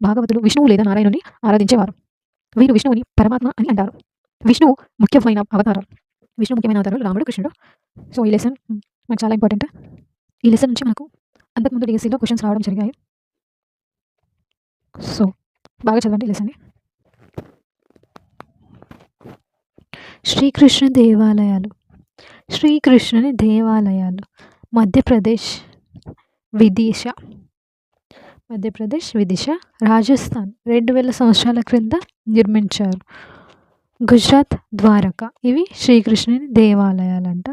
భాగవతులు విష్ణువు లేదా నారాయణుని ఆరాధించేవారు. వీరు విష్ణువుని పరమాత్మ అని అంటారు. విష్ణువు ముఖ్యమైన అవతారాలు రాముడు, కృష్ణుడు. సో ఈ లెసన్ మనకు చాలా ఇంపార్టెంట్. ఈ లెసన్ నుంచి మనకు అంతకుముందు డిఎస్సిలో క్వశ్చన్స్ రావడం జరిగాయి. సో బాగా చదవండి ఈ లెసన్ని. శ్రీకృష్ణుని దేవాలయాలు మధ్యప్రదేశ్, విదిశ, రాజస్థాన్ 2000 సంవత్సరాల క్రింద నిర్మించారు. గుజరాత్, ద్వారక. ఇవి శ్రీకృష్ణుని దేవాలయాలంట.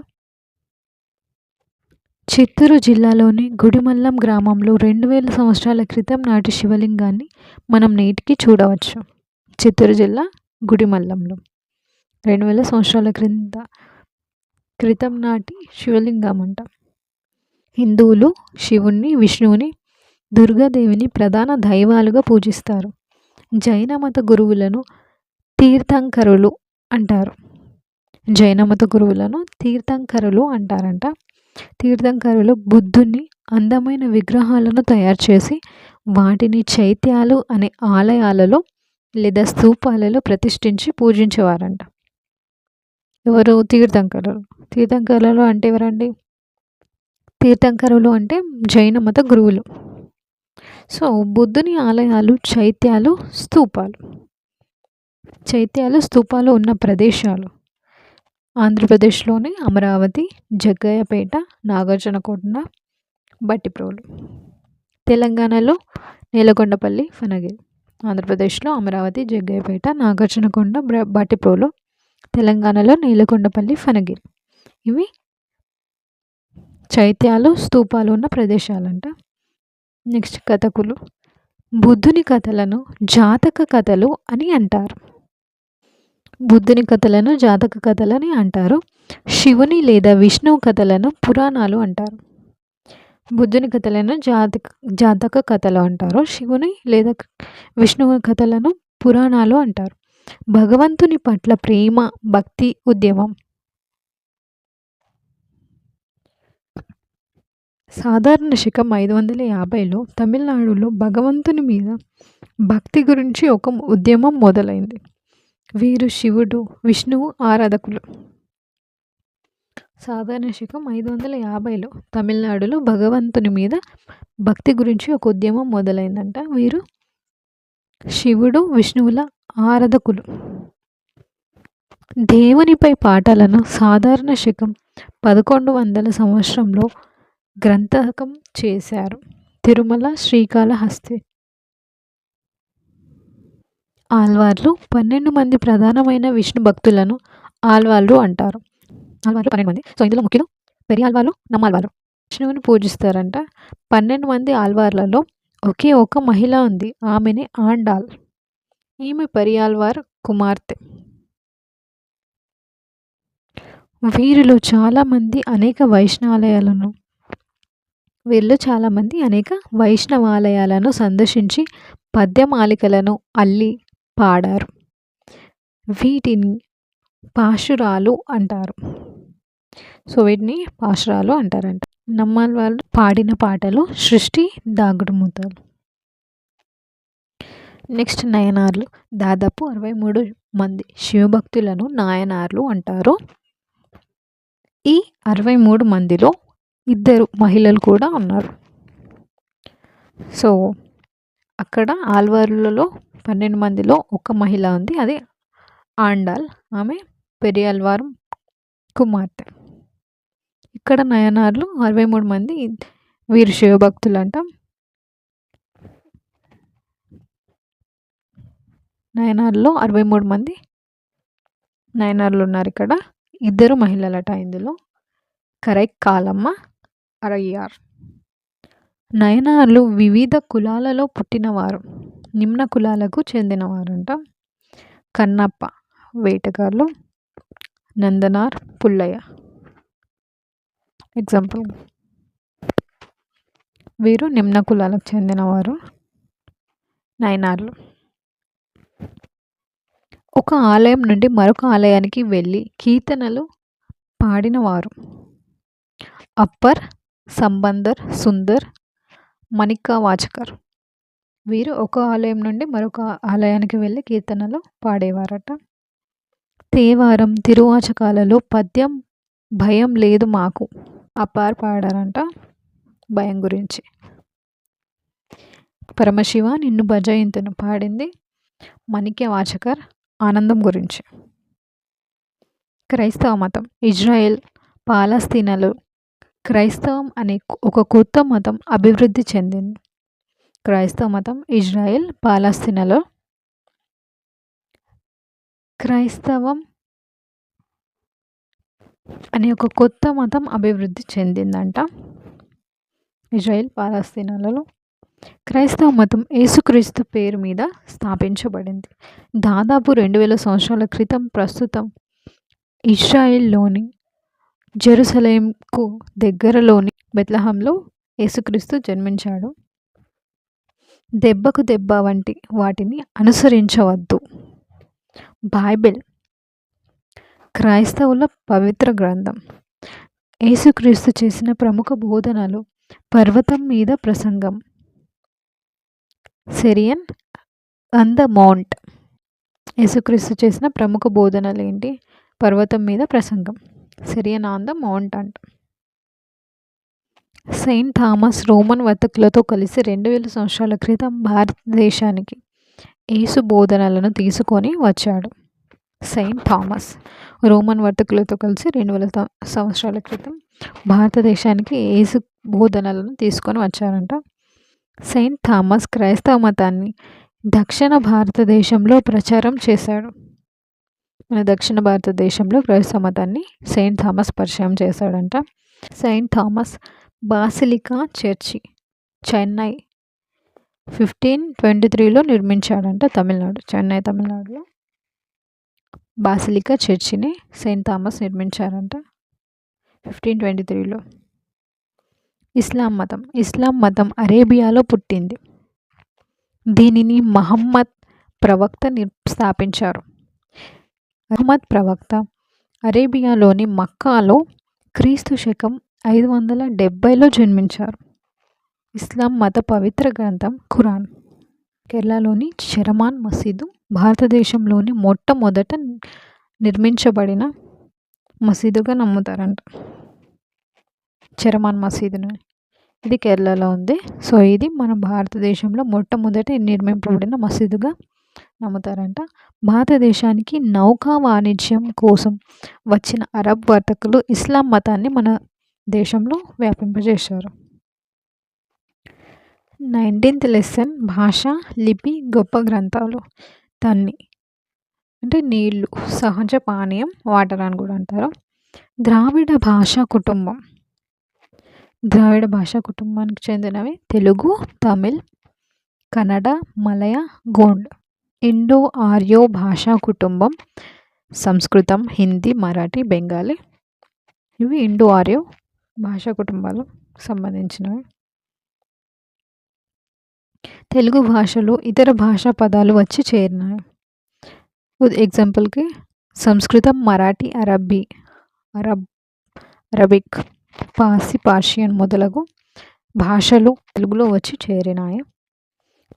చిత్తూరు జిల్లాలోని గుడిమల్లం గ్రామంలో 2000 సంవత్సరాల క్రితం నాటి శివలింగాన్ని మనం నేటికి చూడవచ్చు. చిత్తూరు జిల్లా గుడిమల్లంలో 2000 సంవత్సరాల క్రితం నాటి శివలింగం అంట. హిందువులు శివుణ్ణి, విష్ణువుని, దుర్గాదేవిని ప్రధాన దైవాలుగా పూజిస్తారు. జైన మత గురువులను తీర్థంకరులు అంటారంట. తీర్థంకరులు బుద్ధుని అందమైన విగ్రహాలను తయారు చేసి వాటిని చైత్యాలు అనే ఆలయాలలో లేదా స్తూపాలలో ప్రతిష్ఠించి పూజించేవారంట. ఎవరు? తీర్థంకరులు. తీర్థంకరులు అంటే ఎవరండి? తీర్థంకరులు అంటే జైన మత గురువులు. సో బుద్ధుని ఆలయాలు, చైత్యాలు, స్తూపాలు. చైత్యాలు, స్తూపాలు ఉన్న ప్రదేశాలు ఆంధ్రప్రదేశ్లోని అమరావతి, జగ్గయ్యపేట, నాగార్జునకొండ, బట్టిప్రోలు. తెలంగాణలో నేలకొండపల్లి, ఫనగిరి. ఆంధ్రప్రదేశ్లో అమరావతి, జగ్గయ్యపేట, నాగార్జునకొండ, బట్టిప్రోలు. తెలంగాణలో నేలకొండపల్లి, ఫనగిరి. ఇవి చైత్యాలు, స్తూపాలు ఉన్న ప్రదేశాలంట. నెక్స్ట్ కథకులు. బుద్ధుని కథలను జాతక కథలు అని అంటారు. బుద్ధుని కథలను జాతక కథలని అంటారు. శివుని లేదా విష్ణువు కథలను పురాణాలు అంటారు. బుద్ధుని కథలను జాతక కథలు అంటారు. శివుని లేదా విష్ణువు కథలను పురాణాలు అంటారు. భగవంతుని పట్ల ప్రేమ, భక్తి ఉద్యమం. సాధారణ శకం 550లో తమిళనాడులో భగవంతుని మీద భక్తి గురించి ఒక ఉద్యమం మొదలైంది. వీరు శివుడు, విష్ణువు ఆరాధకులు. సాధారణ శకం 550లో తమిళనాడులో భగవంతుని మీద భక్తి గురించి ఒక ఉద్యమం మొదలైందంట. వీరు శివుడు, విష్ణువుల ఆరాధకులు. దేవునిపై పాటలను సాధారణ శకం 1100 సంవత్సరంలో గ్రంథకం చేశారు. తిరుమల శ్రీకాళహస్తి. ఆల్వార్లు 12 మంది ప్రధానమైన విష్ణు భక్తులను ఆల్వార్లు అంటారు. ఆల్వార్లు 12 మంది. సో ఇందులో ముఖ్యులు పెరియాల్వార్లు, నమ్మాల్వార్లు. విష్ణువుని పూజిస్తారంట. 12 మంది ఆల్వార్లలో ఒకే ఒక మహిళ ఉంది. ఆమెనే ఆండాల్. ఈమె పెరియాల్వార్ కుమార్తె. వీరిలో చాలామంది అనేక వైష్ణవాలయాలను సందర్శించి పద్యమాలికలను అల్లి పాడారు. వీటిని పాశురాలు అంటారు. సో వీటిని పాశురాలు అంటారంట. నమ్మాల్ వాళ్ళు పాడిన పాటలు సృష్టి, దాగుడుమూతలు. నెక్స్ట్ నయనార్లు. దాదాపు 63 మంది శివభక్తులను నాయనార్లు అంటారు. ఈ 63 మందిలో 2 మహిళలు కూడా ఉన్నారు. సో అక్కడ ఆల్వార్లలో 12 మందిలో ఒక మహిళ ఉంది. అది ఆండాల్. ఆమె పెరియాల్వార్ కుమార్తె. ఇక్కడ నయనార్లు 63 మంది. వీరు శివభక్తులు అంట. నయనార్లో 63 మంది నయనార్లు ఉన్నారు. ఇక్కడ 2 మహిళలట. ఇందులో కరైక్కాలమ్మ, అరయ్యార్. నయనార్లు వివిధ కులాలలో పుట్టినవారు. నిమ్న కులాలకు చెందినవారంట. కన్నప్ప వేటగాళ్ళు, నందనార్, పుల్లయ్య. ఎగ్జాంపుల్, వీరు నిమ్న కులాలకు చెందినవారు నయనార్లు. ఒక ఆలయం నుండి మరొక ఆలయానికి వెళ్ళి కీర్తనలు పాడినవారు. అప్పర్, సంబందర్, సుందర్, మణికావాచకర్. వీరు ఒక ఆలయం నుండి మరొక ఆలయానికి వెళ్ళి కీర్తనలు పాడేవారట. తేవారం, తిరువాచకాలలో పద్యం భయం లేదు మాకు అపార్ పాడారంట భయం గురించి. పరమశివ నిన్ను భజయింతును పాడింది మణిక్యవాచకర్ ఆనందం గురించి. క్రైస్తవ మతం. ఇజ్రాయెల్, పాలస్తీనాలో క్రైస్తవం అనే ఒక కొత్త మతం అభివృద్ధి చెందింది. క్రైస్తవ మతం ఇజ్రాయెల్, పాలస్తీనాలో క్రైస్తవం అనే ఒక కొత్త మతం అభివృద్ధి చెందిందంట. ఇజ్రాయెల్, పాలస్తీనాలలో క్రైస్తవ మతం యేసుక్రీస్తు పేరు మీద స్థాపించబడింది. దాదాపు 2000 సంవత్సరాల క్రితం ప్రస్తుతం ఇజ్రాయెల్లోని జెరూసలేంకు దగ్గరలోని బెత్లెహేంలో యేసుక్రీస్తు జన్మించాడు. దెబ్బకు దెబ్బ వంటి వాటిని అనుసరించవద్దు. బైబిల్ క్రైస్తవుల పవిత్ర గ్రంథం. యేసుక్రీస్తు చేసిన ప్రముఖ బోధనలు పర్వతం మీద ప్రసంగం, సెరియన్ ఆన్ ద మౌంట్. యేసుక్రీస్తు చేసిన ప్రముఖ బోధనలు ఏంటి? పర్వతం మీద ప్రసంగం, సెరియన్ ఆన్ ద మౌంట్ అంట. సెయింట్ థామస్ రోమన్ వర్తకులతో కలిసి 2000 సంవత్సరాల క్రితం భారతదేశానికి యేసు బోధనలను తీసుకొని వచ్చాడు. సెయింట్ థామస్ రోమన్ వర్తకులతో కలిసి 2000 సంవత్సరాల క్రితం భారతదేశానికి యేసు బోధనలను తీసుకొని వచ్చారంట. సెయింట్ థామస్ క్రైస్తవ మతాన్ని దక్షిణ భారతదేశంలో ప్రచారం చేశాడు. మన దక్షిణ భారతదేశంలో క్రైస్తవ మతాన్ని సెయింట్ థామస్ పరిచయం చేశాడంట. Saint Thomas basilica church, Chennai 1523లో నిర్మించాడంట. తమిళనాడు, చెన్నై తమిళనాడులో బాసిలికా చర్చిని సెయింట్ థామస్ నిర్మించారంట 1523లో. ఇస్లాం మతం అరేబియాలో పుట్టింది. దీనిని మహమ్మద్ ప్రవక్త స్థాపించారు. మహమ్మద్ ప్రవక్త అరేబియాలోని మక్కాలో క్రీస్తు శకం 570లో జన్మించారు. ఇస్లాం మత పవిత్ర గ్రంథం ఖురాన్. కేరళలోని చెరమాన్ మసీదు భారతదేశంలోని మొట్టమొదట నిర్మించబడిన మసీదుగా నమ్ముతారంట. చెరమాన్ మసీదును, ఇది కేరళలో ఉంది. సో ఇది మన భారతదేశంలో మొట్టమొదట నిర్మింపబడిన మసీదుగా నమ్ముతారంట. భారతదేశానికి నౌకా వాణిజ్యం కోసం వచ్చిన అరబ్ వర్తకులు ఇస్లాం మతాన్ని మన దేశంలో వ్యాపింపజేశారు. 19th లెసన్ భాష, లిపి, గొప్ప గ్రంథాలు. తన్ని అంటే నీళ్ళు, సహజ పానీయం, వాటర్ అని కూడా అంటారు. ద్రావిడ భాషా కుటుంబానికి చెందినవి తెలుగు, తమిళ్, కన్నడ, మలయ, గోండ్. ఇండో ఆర్యో భాషా కుటుంబం సంస్కృతం, హిందీ, మరాఠీ, బెంగాలీ. ఇవి ఇండో ఆర్యో భాషా కుటుంబాలు సంబంధించినవి. తెలుగు భాషలో ఇతర భాషా పదాలు వచ్చి చేరినాయి. ఎగ్జాంపుల్కి సంస్కృతం, మరాఠీ, అరబిక్, పార్సీ, పర్షియన్ మొదలగు భాషలు తెలుగులో వచ్చి చేరినాయి.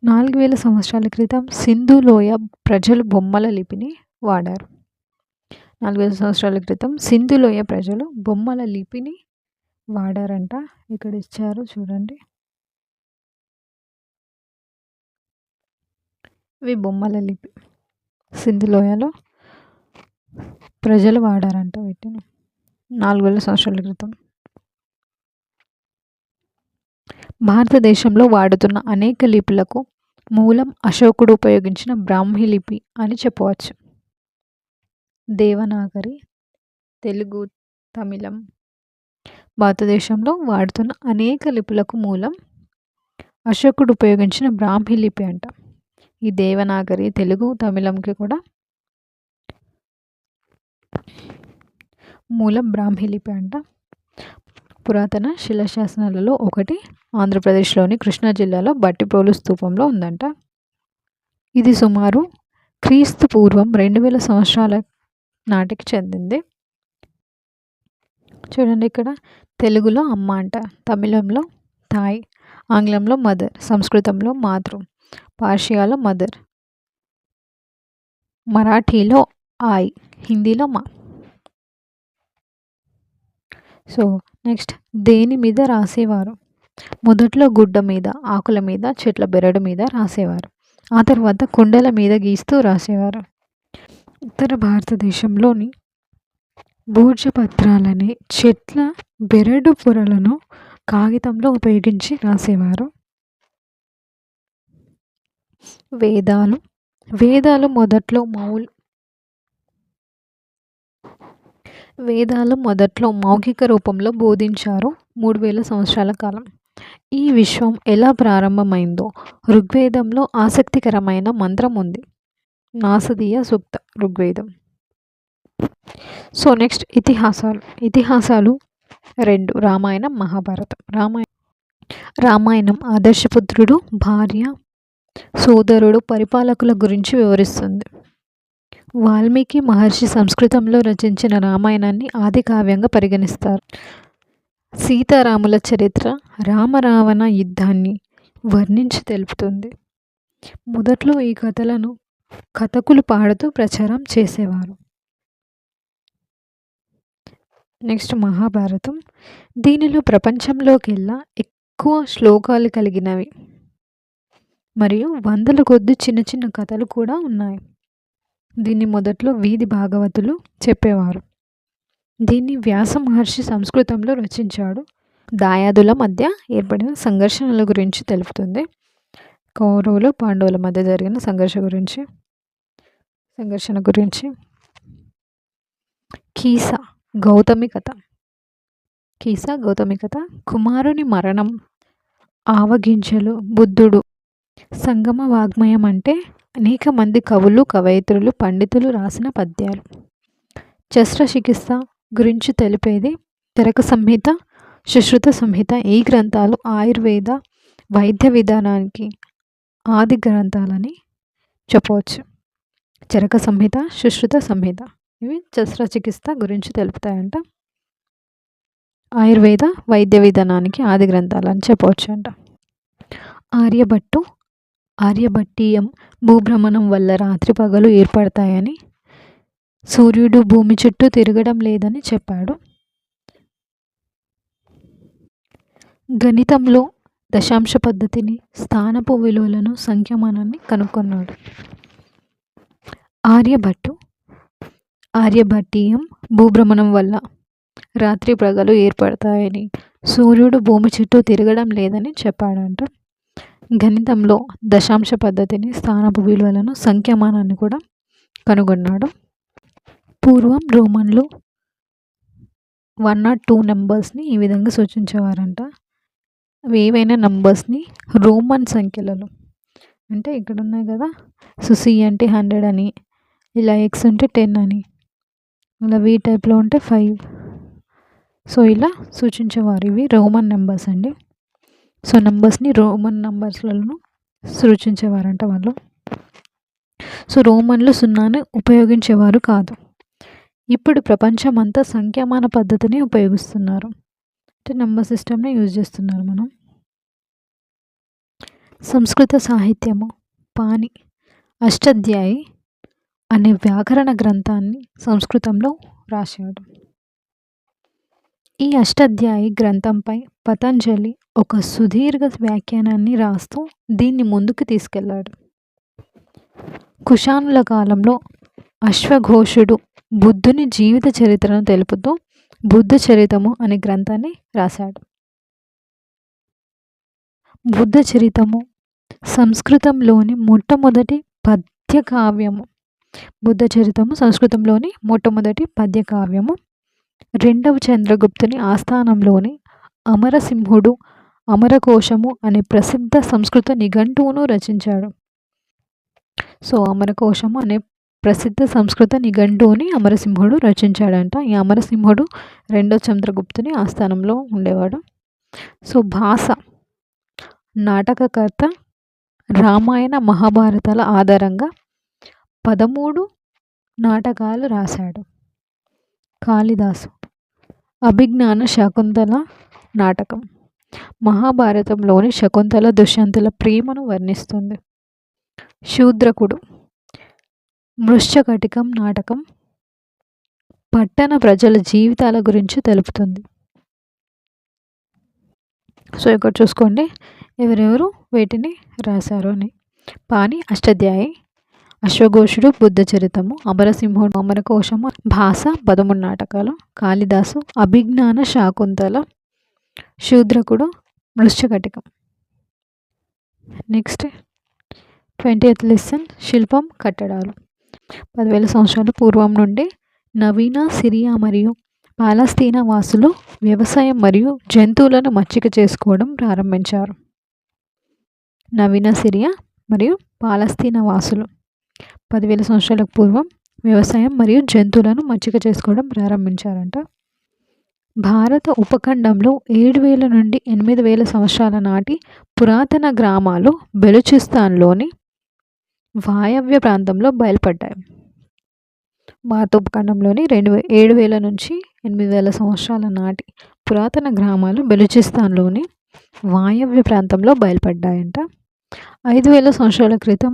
4000 సంవత్సరాల క్రితం సింధు లోయ ప్రజలు బొమ్మల లిపిని వాడారు. 4000 సంవత్సరాల క్రితం సింధు లోయ ప్రజలు బొమ్మల లిపిని వాడారంట. ఇక్కడ ఇచ్చారు చూడండి, ఇవి బొమ్మల లిపి. సింధు లోయలో ప్రజలు వాడారంట వీటిని 4000 సంవత్సరాల క్రితం. భారతదేశంలో వాడుతున్న అనేక లిపులకు మూలం అశోకుడు ఉపయోగించిన బ్రాహ్మీ లిపి అని చెప్పవచ్చు. దేవనాగరి, తెలుగు, తమిళం. భారతదేశంలో వాడుతున్న అనేక లిపులకు మూలం అశోకుడు ఉపయోగించిన బ్రాహ్మీ లిపి అంట. ఈ దేవనాగరి, తెలుగు, తమిళంకి కూడా మూలం బ్రాహ్మీ లిపి అంట. పురాతన శిలాశాసనాలలో ఒకటి ఆంధ్రప్రదేశ్లోని కృష్ణా జిల్లాలో బట్టిప్రోలు స్తూపంలో ఉందంట. ఇది సుమారు క్రీస్తు పూర్వం 2000 సంవత్సరాల నాటికి చెందింది. చూడండి, ఇక్కడ తెలుగులో అమ్మ అంట, తమిళంలో తాయ్, ఆంగ్లంలో మదర్, సంస్కృతంలో మాతృ, పార్షియాలో మదర్, మరాఠీలో ఆయ్, హిందీలో మా. సో నెక్స్ట్, దేని మీద రాసేవారు? మొదట్లో గుడ్డ మీద, ఆకుల మీద, చెట్ల బెరడు మీద రాసేవారు. ఆ తర్వాత కుండల మీద గీస్తూ రాసేవారు. ఉత్తర భారతదేశంలోని భూర్జపత్రాలనే చెట్ల బెరడు పొరలను కాగితంలో ఉపయోగించి రాసేవారు. వేదాలు మొదట్లో మౌఖిక రూపంలో బోధించారు 3000 సంవత్సరాల కాలం. ఈ విశ్వం ఎలా ప్రారంభమైందో ఋగ్వేదంలో ఆసక్తికరమైన మంత్రం ఉంది. నాసదీయ సూక్త, ఋగ్వేదం. సో నెక్స్ట్, ఇతిహాసాలు 2. రామాయణం, మహాభారతం. రామాయణం ఆదర్శపుత్రుడు, భార్య, సోదరుడు, పరిపాలకుల గురించి వివరిస్తుంది. వాల్మీకి మహర్షి సంస్కృతంలో రచించిన రామాయణాన్ని ఆది కావ్యంగా పరిగణిస్తారు. సీతారాముల చరిత్ర రామరావణ యుద్ధాన్ని వర్ణించి తెలుపుతుంది. మొదట్లో ఈ కథలను కథకులు పాడుతూ ప్రచారం చేసేవారు. నెక్స్ట్ మహాభారతం. దీనిలో ప్రపంచంలోకెల్లా ఎక్కువ శ్లోకాలు కలిగినవి మరియు వందల కొద్ది చిన్న చిన్న కథలు కూడా ఉన్నాయి. దీన్ని మొదట్లో వీధి భాగవతులు చెప్పేవారు. దీన్ని వ్యాస మహర్షి సంస్కృతంలో రచించాడు. దాయాదుల మధ్య ఏర్పడిన సంఘర్షణల గురించి తెలుపుతుంది. కౌరవులు పాండవుల మధ్య జరిగిన సంఘర్షణ గురించి. కీసా గౌతమి కథ. కుమారుని మరణం, ఆవగింజలు, బుద్ధుడు. సంగమ వాగ్మయం అంటే అనేక మంది కవులు, కవయిత్రులు, పండితులు రాసిన పద్యాలు. శస్త్రచికిత్స గురించి తెలిపేది చరక సంహిత, సుశ్రుత సంహిత. ఈ గ్రంథాలు ఆయుర్వేద వైద్య విధానానికి ఆది గ్రంథాలని చెప్పవచ్చు. చరక సంహిత, సుశ్రుత సంహిత ఇవి శస్త్రచికిత్స గురించి తెలుపుతాయంట. ఆయుర్వేద వైద్య విధానానికి ఆది గ్రంథాలని చెప్పవచ్చు అంట. ఆర్యభట్టీయం భూభ్రమణం వల్ల రాత్రి పగలు ఏర్పడతాయని, సూర్యుడు భూమి చుట్టూ తిరగడం లేదని చెప్పాడు. గణితంలో దశాంశ పద్ధతిని, స్థానపు విలువలను, సంఖ్యమానాన్ని కనుగొన్నాడు. ఆర్యభట్టీయం భూభ్రమణం వల్ల రాత్రి పగలు ఏర్పడతాయని, సూర్యుడు భూమి చుట్టూ తిరగడం లేదని చెప్పాడంట. గణితంలో దశాంశ పద్ధతిని, స్థానపు విలువలను, సంఖ్యమానాన్ని కూడా కనుగొన్నాడు. పూర్వం రోమన్లు 102 నెంబర్స్ని ఈ విధంగా సూచించేవారంట. అవి ఏవైనా నంబర్స్ని రోమన్ సంఖ్యలలో, అంటే ఇక్కడ ఉన్నాయి కదా, సో సి అంటే 100 అని, ఇలా ఎక్స్ ఉంటే 10 అని, అలా వి టైప్లో ఉంటే 5, సో ఇలా సూచించేవారు. ఇవి రోమన్ నెంబర్స్ అండి. సో నెంబర్స్ని రోమన్ నెంబర్స్లను సూచించేవారంట వాళ్ళు. సో రోమన్లు సున్నాను ఉపయోగించేవారు కాదు. ఇప్పుడు ప్రపంచం అంతా సంఖ్యామాన పద్ధతిని ఉపయోగిస్తున్నారు, అంటే నెంబర్ సిస్టమ్ని యూజ్ చేస్తున్నారు మనం. సంస్కృత సాహిత్యము. పాణి అష్టాధ్యాయి అనే వ్యాకరణ గ్రంథాన్ని సంస్కృతంలో రాశాడు. ఈ అష్టాధ్యాయి గ్రంథంపై పతంజలి ఒక సుదీర్ఘ వ్యాఖ్యానాన్ని రాస్తూ దీన్ని ముందుకు తీసుకెళ్లాడు. కుషానుల కాలంలో అశ్వఘోషుడు బుద్ధుని జీవిత చరిత్రను తెలుపుతూ బుద్ధ చరితము అనే గ్రంథాన్ని రాశాడు. బుద్ధ చరితము సంస్కృతంలోని మొట్టమొదటి పద్య కావ్యము. బుద్ధ చరితము సంస్కృతంలోని మొట్టమొదటి పద్య కావ్యము. రెండవ చంద్రగుప్తుని ఆస్థానంలోని అమరసింహుడు అమరకోశము అనే ప్రసిద్ధ సంస్కృత నిఘంటువును రచించాడు. సో అమరకోశము అనే ప్రసిద్ధ సంస్కృత నిఘంటువుని అమరసింహుడు రచించాడంట. ఈ అమరసింహుడు రెండవ చంద్రగుప్తుని ఆస్థానంలో ఉండేవాడు. సో భాష నాటకకర్త. రామాయణ మహాభారతాల ఆధారంగా 13 నాటకాలు రాశాడు. కాళిదాసు అభిజ్ఞాన శాకుంతల నాటకం మహాభారతంలోని శకుంతల దుష్యంతుల ప్రేమను వర్ణిస్తుంది. శూద్రకుడు మృశ్చకటికం నాటకం పట్టణ ప్రజల జీవితాల గురించి తెలుపుతుంది. సో ఇక్కడ చూసుకోండి ఎవరెవరు వీటిని రాశారు అని. పాణి అష్టాధ్యాయి, అశ్వఘోషుడు బుద్ధ చరితము, అమరసింహుడు అమరకోశము, భాష 13 నాటకాలు, కాళిదాసు అభిజ్ఞాన శాకుంతల, శూద్రకుడు మృశ్చకటికం. నెక్స్ట్ 20th లెసన్ శిల్పం, కట్టడాలు. 10,000 సంవత్సరాల పూర్వం నుండి నవీన సిరియా మరియు పాలస్తీనా వాసులు వ్యవసాయం మరియు జంతువులను మచ్చిక చేసుకోవడం ప్రారంభించారు. నవీన సిరియా మరియు పాలస్తీనా వాసులు 10,000 సంవత్సరాలకు పూర్వం వ్యవసాయం మరియు జంతువులను మచ్చిక చేసుకోవడం ప్రారంభించారంట. భారత ఉపఖండంలో 7,000 నుండి 8,000 సంవత్సరాల నాటి పురాతన గ్రామాలు బెలూచిస్తాన్లోని వాయవ్య ప్రాంతంలో బయలుపడ్డాయి. భారత ఉపఖండంలోని 7,000 నుంచి 8,000 సంవత్సరాల నాటి పురాతన గ్రామాలు బెలూచిస్తాన్లోని వాయవ్య ప్రాంతంలో బయలుపడ్డాయంట. 5000 సంవత్సరాల క్రితం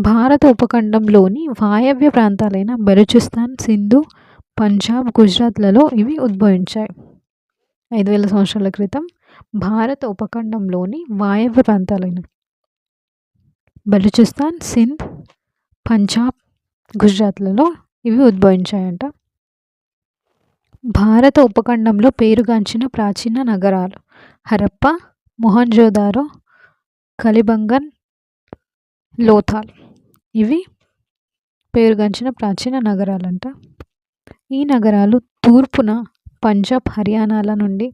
భారత ఉపఖండంలోని వాయవ్య ప్రాంతాలైన బెలూచిస్తాన్, సింధు, పంజాబ్, గుజరాత్లలో ఇవి ఉద్భవించాయి. 5000 సంవత్సరాల క్రితం భారత ఉపఖండంలోని వాయవ్య ప్రాంతాలైన బలూచిస్తాన్, సింధ్, పంజాబ్, గుజరాత్లలో ఇవి ఉద్భవించాయంట. భారత ఉపఖండంలో పేరుగాంచిన ప్రాచీన నగరాలు హరప్ప, మొహంజోదారో, కలిబంగన్, లోథాల్ ఇవి పేరుగాంచిన ప్రాచీన నగరాలంట. ఈ నగరాలు తూర్పున పంజాబ్, హర్యానాల నుండి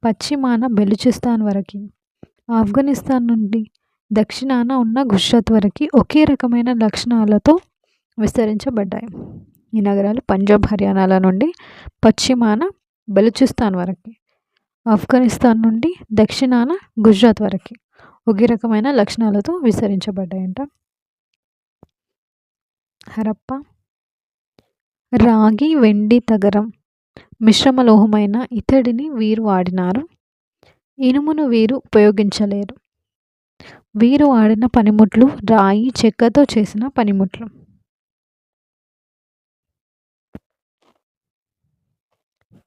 పశ్చిమాన బెలూచిస్తాన్ వరకు, ఆఫ్ఘనిస్తాన్ నుండి దక్షిణాన ఉన్న గుజరాత్ వరకు ఒకే రకమైన లక్షణాలతో విస్తరించబడ్డాయి. ఈ నగరాలు పంజాబ్, హర్యానాల నుండి పశ్చిమాన బెలూచిస్తాన్ వరకు, ఆఫ్ఘనిస్తాన్ నుండి దక్షిణాన గుజరాత్ వరకు ఒకే రకమైన లక్షణాలతో విస్తరించబడ్డాయంట. హరప్ప రాగి, వెండి, తగరం మిశ్రమ లోహమైన ఇత్తడిని వీరు వాడినారు. ఇనుమును వీరు ఉపయోగించలేరు. వీరు వాడిన పనిముట్లు రాయి, చెక్కతో చేసిన పనిముట్లు.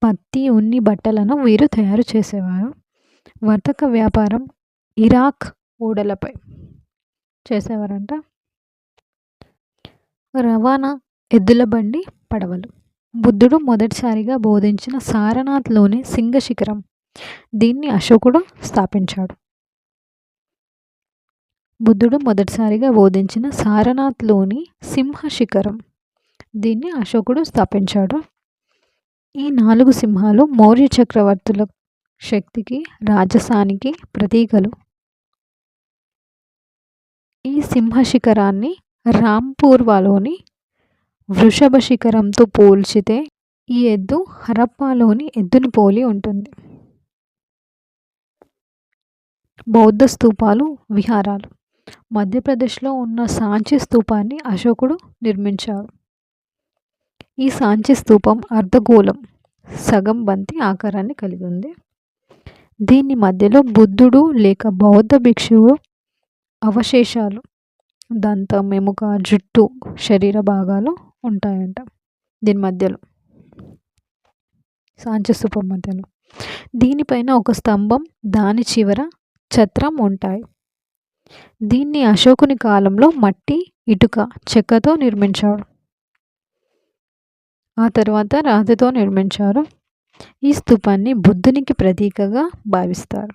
పత్తి, ఉన్ని, బట్టలను వీరు తయారు చేసేవారు. వర్తక వ్యాపారం ఇరాక్ ఓడలపై చేసేవారంట. రవాణా ఎద్దుల బండి, పడవలు. బుద్ధుడు మొదటిసారిగా బోధించిన సారనాథ్లోని సింహ శిఖరం, దీన్ని అశోకుడు స్థాపించాడు. బుద్ధుడు మొదటిసారిగా బోధించిన సారనాథ్లోని సింహ శిఖరం, దీన్ని అశోకుడు స్థాపించాడు. ఈ 4 సింహాలు మౌర్య చక్రవర్తుల శక్తికి, రాజసానికి ప్రతీకలు. ఈ సింహ శిఖరాన్ని రాంపూర్వాలోని వృషభ శిఖరంతో పోల్చితే ఈ ఎద్దు హరప్పాలోని ఎద్దుని పోలి ఉంటుంది. బౌద్ధ స్తూపాలు, విహారాలు. మధ్యప్రదేశ్లో ఉన్న సాంచి స్తూపాన్ని అశోకుడు నిర్మించాడు. ఈ సాంచి స్తూపం అర్ధగోళం, సగం బంతి ఆకారాన్ని కలిగి ఉంది. దీని మధ్యలో బుద్ధుడు లేక బౌద్ధ భిక్షువు అవశేషాలు, దంతం, ఎముక, జుట్టు, శరీర భాగాలు ఉంటాయంట. దీని మధ్యలో సాంచి స్తూపం మధ్యలో దీనిపైన ఒక స్తంభం, దాని చివర ఛత్రం ఉంటాయి. దీన్ని అశోకుని కాలంలో మట్టి, ఇటుక, చెక్కతో నిర్మించాడు. ఆ తర్వాత రాతితో నిర్మించారు. ఈ స్తూపాన్ని బుద్ధునికి ప్రతీకగా భావిస్తారు.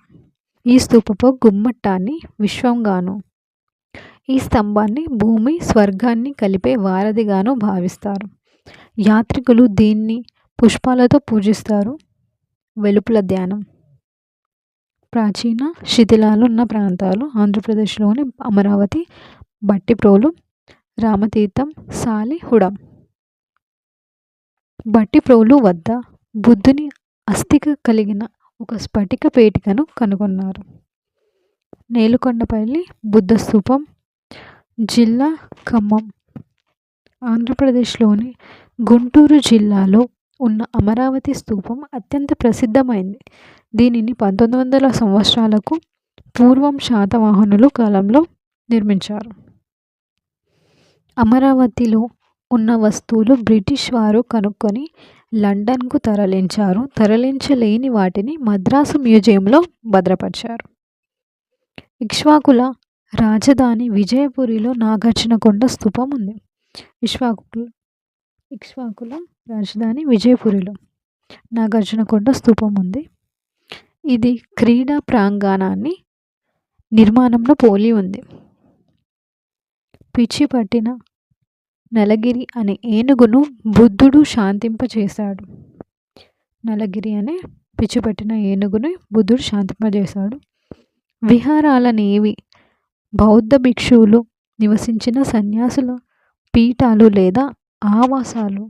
ఈ స్తూపపు గుమ్మటాన్ని విశ్వంగాను, ఈ స్తంభాన్ని భూమి, స్వర్గాన్ని కలిపే వారధిగాను భావిస్తారు. యాత్రికులు దీన్ని పుష్పాలతో పూజిస్తారు. వెలుపల ధ్యానం. ప్రాచీన శిథిలాలు ఉన్న ప్రాంతాలు ఆంధ్రప్రదేశ్లోని అమరావతి, భట్టిప్రోలు, రామతీర్థం, సాలిహుడం. భట్టిప్రోలు వద్ద బుద్ధుని అస్థిక కలిగిన ఒక స్ఫటిక పేటికను కనుగొన్నారు. నేలుకొండపల్లి బుద్ధ స్తూపం, జిల్లా ఖమ్మం. ఆంధ్రప్రదేశ్లోని గుంటూరు జిల్లాలో ఉన్న అమరావతి స్తూపం అత్యంత ప్రసిద్ధమైంది. దీనిని 1900 సంవత్సరాలకు పూర్వం శాతవాహనులు కాలంలో నిర్మించారు. అమరావతిలో ఉన్న వస్తువులు బ్రిటిష్ వారు కనుక్కొని లండన్కు తరలించారు. తరలించలేని వాటిని మద్రాసు మ్యూజియంలో భద్రపరిచారు. ఇక్ష్వాకుల రాజధాని విజయపురిలో నాగార్జునకొండ స్తూపం ఉంది. ఇక్ష్వాకుల రాజధాని విజయపురిలో నాగార్జునకొండ స్తూపం ఉంది. ఇది క్రీడా ప్రాంగణాన్ని నిర్మాణంలో పోలి ఉంది. పిచ్చి పట్టిన నలగిరి అనే ఏనుగును బుద్ధుడు శాంతింపచేశాడు. నలగిరి అనే పిచ్చిపట్టిన ఏనుగును బుద్ధుడు శాంతింపజేశాడు. విహారాలనేవి బౌద్ధ భిక్షువులు నివసించిన సన్యాసుల పీఠాలు లేదా ఆవాసాలు.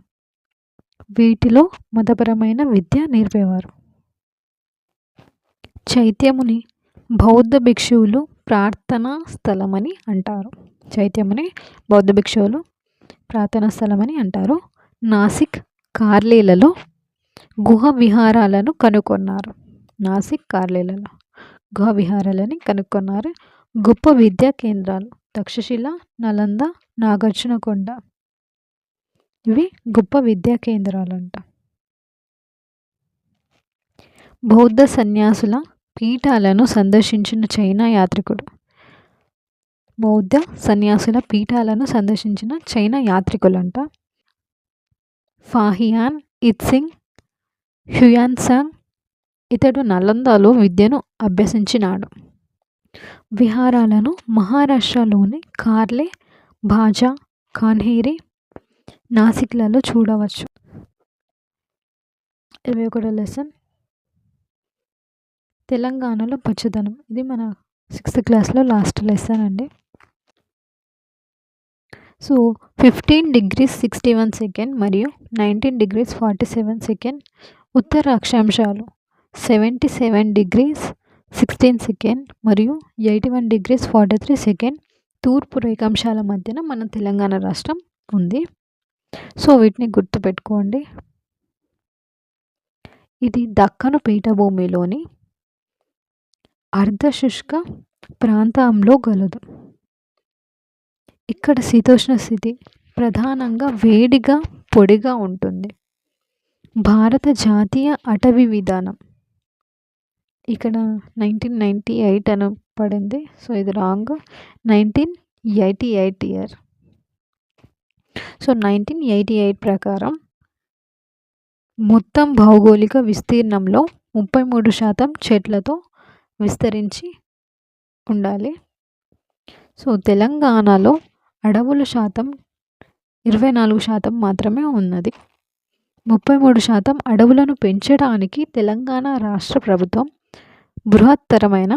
వీటిలో మతపరమైన విద్య నేర్పేవారు. చైత్యముని బౌద్ధ భిక్షువులు ప్రార్థనా స్థలమని అంటారు. చైత్యముని బౌద్ధ భిక్షువులు ప్రార్థనా స్థలమని అంటారు. నాసిక్, కార్లీలలో గుహ విహారాలను కనుగొన్నారు. నాసిక్ కార్లేలలో గుహ విహారాలని కనుగొన్నారు. గొప్ప విద్యా కేంద్రాలు తక్షశిల, నలంద, నాగార్జునకొండ ఇవి గొప్ప విద్యా కేంద్రాలంట. బౌద్ధ సన్యాసుల పీఠాలను సందర్శించిన చైనా యాత్రికుడు. బౌద్ధ సన్యాసుల పీఠాలను సందర్శించిన చైనా యాత్రికులంట. ఫాహియాన్ ఇత్సింగ్ హ్యుయాన్సాంగ్ ఇతడు నలందలో విద్యను అభ్యసించినాడు. విహారాలను మహారాష్ట్రలోని కార్లే, భాజా, కాన్హేరి, నాసిక్లలో చూడవచ్చు. 21వ లెసన్ తెలంగాణలో పచ్చదనం. ఇది మన 6th క్లాస్లో లాస్ట్ లెసన్ అండి. సో 15 degrees 61 సెకండ్ మరియు 19 degrees 47 సెకండ్ ఉత్తర అక్షాంశాలు, 77 degrees 16 సెకండ్ మరియు 81 degrees 43 సెకండ్ తూర్పు రేఖాంశాల మధ్యన మన తెలంగాణ రాష్ట్రం ఉంది. సో వీటిని గుర్తుపెట్టుకోండి. ఇది దక్కను పీఠభూమిలోని అర్ధశుష్క ప్రాంతంలో గలదు. ఇక్కడ శీతోష్ణ స్థితి ప్రధానంగా వేడిగా పొడిగా ఉంటుంది. భారత జాతీయ అటవీ విధానం ఇక్కడ 1998 అని పడింది. సో ఇది రాంగ్. 1988 ఇయర్. సో 1988 ప్రకారం మొత్తం భౌగోళిక విస్తీర్ణంలో 33% చెట్లతో విస్తరించి ఉండాలి. సో తెలంగాణలో అడవుల శాతం 24% మాత్రమే ఉన్నది. 33% అడవులను పెంచడానికి తెలంగాణ రాష్ట్ర ప్రభుత్వం బృహత్తరమైన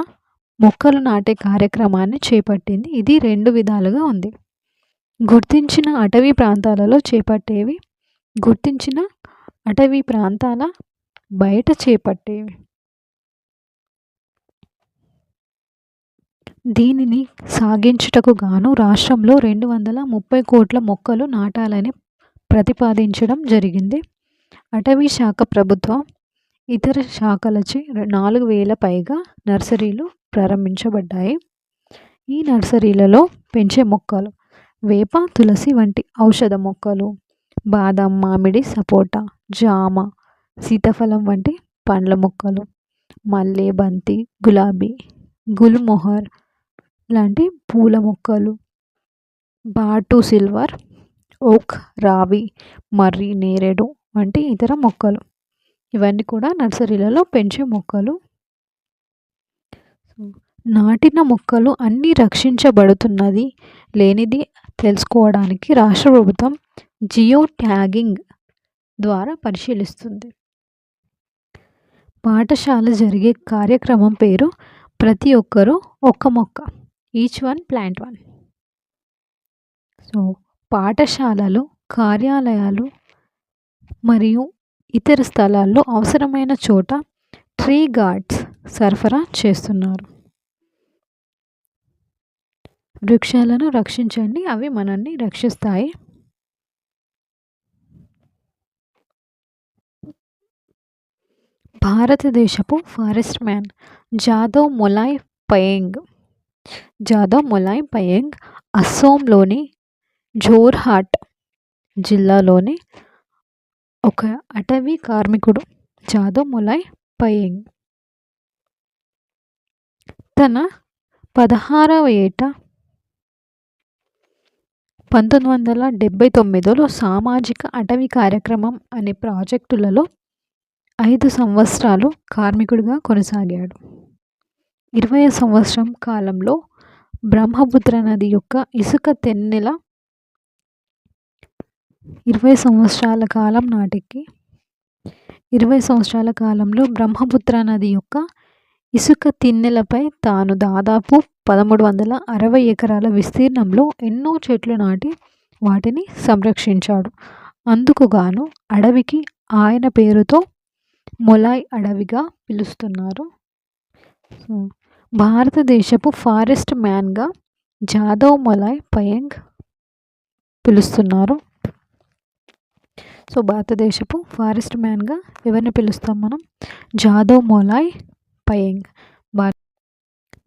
మొక్కలు నాటే కార్యక్రమాన్ని చేపట్టింది. ఇది 2 విధాలుగా ఉంది. గుర్తించిన అటవీ ప్రాంతాలలో చేపట్టేవి, గుర్తించిన అటవీ ప్రాంతాల బయట చేపట్టేవి. దీనిని సాగించుటకు గాను రాష్ట్రంలో 230 కోట్ల మొక్కలు నాటాలని ప్రతిపాదించడం జరిగింది. అటవీ శాఖ ప్రభుత్వం ఇతర శాఖలచే 4000 పైగా నర్సరీలు ప్రారంభించబడ్డాయి. ఈ నర్సరీలలో పెంచే మొక్కలు వేప, తులసి వంటి ఔషధ మొక్కలు, బాదం, మామిడి, సపోటా, జామ, సీతాఫలం వంటి పండ్ల మొక్కలు, మల్లె, బంతి, గులాబీ, గుల్మోహర్ లాంటి పూల మొక్కలు, బాటు సిల్వర్, ఓక్, రావి, మర్రి, నేరేడు వంటి ఇతర మొక్కలు ఇవన్నీ కూడా నర్సరీలలో పెంచే మొక్కలు. నాటిన మొక్కలు అన్నీ రక్షించబడుతున్నది లేనిది తెలుసుకోవడానికి రాష్ట్ర ప్రభుత్వం జియో ట్యాగింగ్ ద్వారా పరిశీలిస్తుంది. పాఠశాల జరిగే కార్యక్రమం పేరు ప్రతి ఒక్కరూ ఒక్క మొక్క, each one plant one. So పాఠశాలలు, కార్యాలయాలు మరియు ఇతర స్థలాల్లో అవసరమైన చోట ట్రీ గార్డ్స్ సరఫరా చేస్తున్నారు. వృక్షాలను రక్షించండి, అవి మనల్ని రక్షిస్తాయి. భారతదేశపు ఫారెస్ట్ మ్యాన్ జాదవ్ మొలాయ్ పయేంగ్. జాదవ్ మొలాయ్ పయేంగ్ అస్సోంలోని జోర్హాట్ జిల్లాలోని ఒక అటవీ కార్మికుడు. జాదవ్ మొలాయ్ పయేంగ్ తన 16వ ఏట 1979లో సామాజిక అటవీ కార్యక్రమం అనే ప్రాజెక్టులలో 5 సంవత్సరాలు కార్మికుడిగా కొనసాగాడు. 20వ సంవత్సరం కాలంలో బ్రహ్మపుత్ర నది యొక్క ఇసుక తెన్నెల 20 సంవత్సరాల కాలం నాటికి 20 సంవత్సరాల కాలంలో బ్రహ్మపుత్ర నది యొక్క ఇసుక తిన్నెలపై తాను దాదాపు 1360 ఎకరాల విస్తీర్ణంలో ఎన్నో చెట్లు నాటి వాటిని సంరక్షించాడు. అందుకు గాను అడవికి ఆయన పేరుతో మొలాయ్ అడవిగా పిలుస్తున్నారు. భారతదేశపు ఫారెస్ట్ మ్యాన్గా జాదవ్ మొలాయ్ పయేంగ్ పిలుస్తున్నారు. సో భారతదేశపు ఫారెస్ట్ మ్యాన్గా ఎవరిని పిలుస్తాం మనం? జాదవ్ మోలాయ్ పయేంగ్.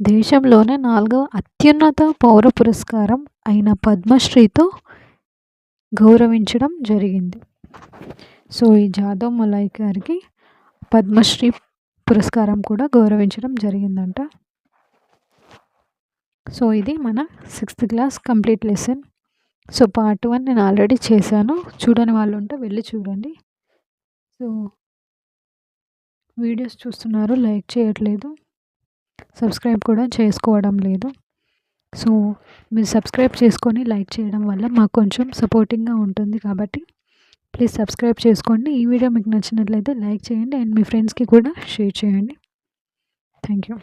దేశంలోనే 4వ అత్యున్నత పౌర పురస్కారం అయిన పద్మశ్రీతో గౌరవించడం జరిగింది. సో ఈ జాదవ్ మోలాయ్ గారికి పద్మశ్రీ పురస్కారం కూడా గౌరవించడం జరిగిందంట. సో ఇది మన 6th class complete lesson. So part 1 నేను ఆల్రెడీ చేశాను. చూడని వాళ్ళు ఉంటే వెళ్ళి చూడండి. సో వీడియోస్ చూస్తున్నారు, లైక్ చేయట్లేదు, సబ్స్క్రైబ్ కూడా చేసుకోవడం లేదు. సో మీరు సబ్స్క్రైబ్ చేసుకొని లైక్ చేయడం వల్ల మాకు కొంచెం సపోర్టింగ్గా ఉంటుంది. కాబట్టి ప్లీజ్ సబ్స్క్రైబ్ చేసుకోండి. ఈ వీడియో మీకు నచ్చినట్లయితే లైక్ చేయండి అండ్ మీ ఫ్రెండ్స్కి కూడా షేర్ చేయండి. Thank you.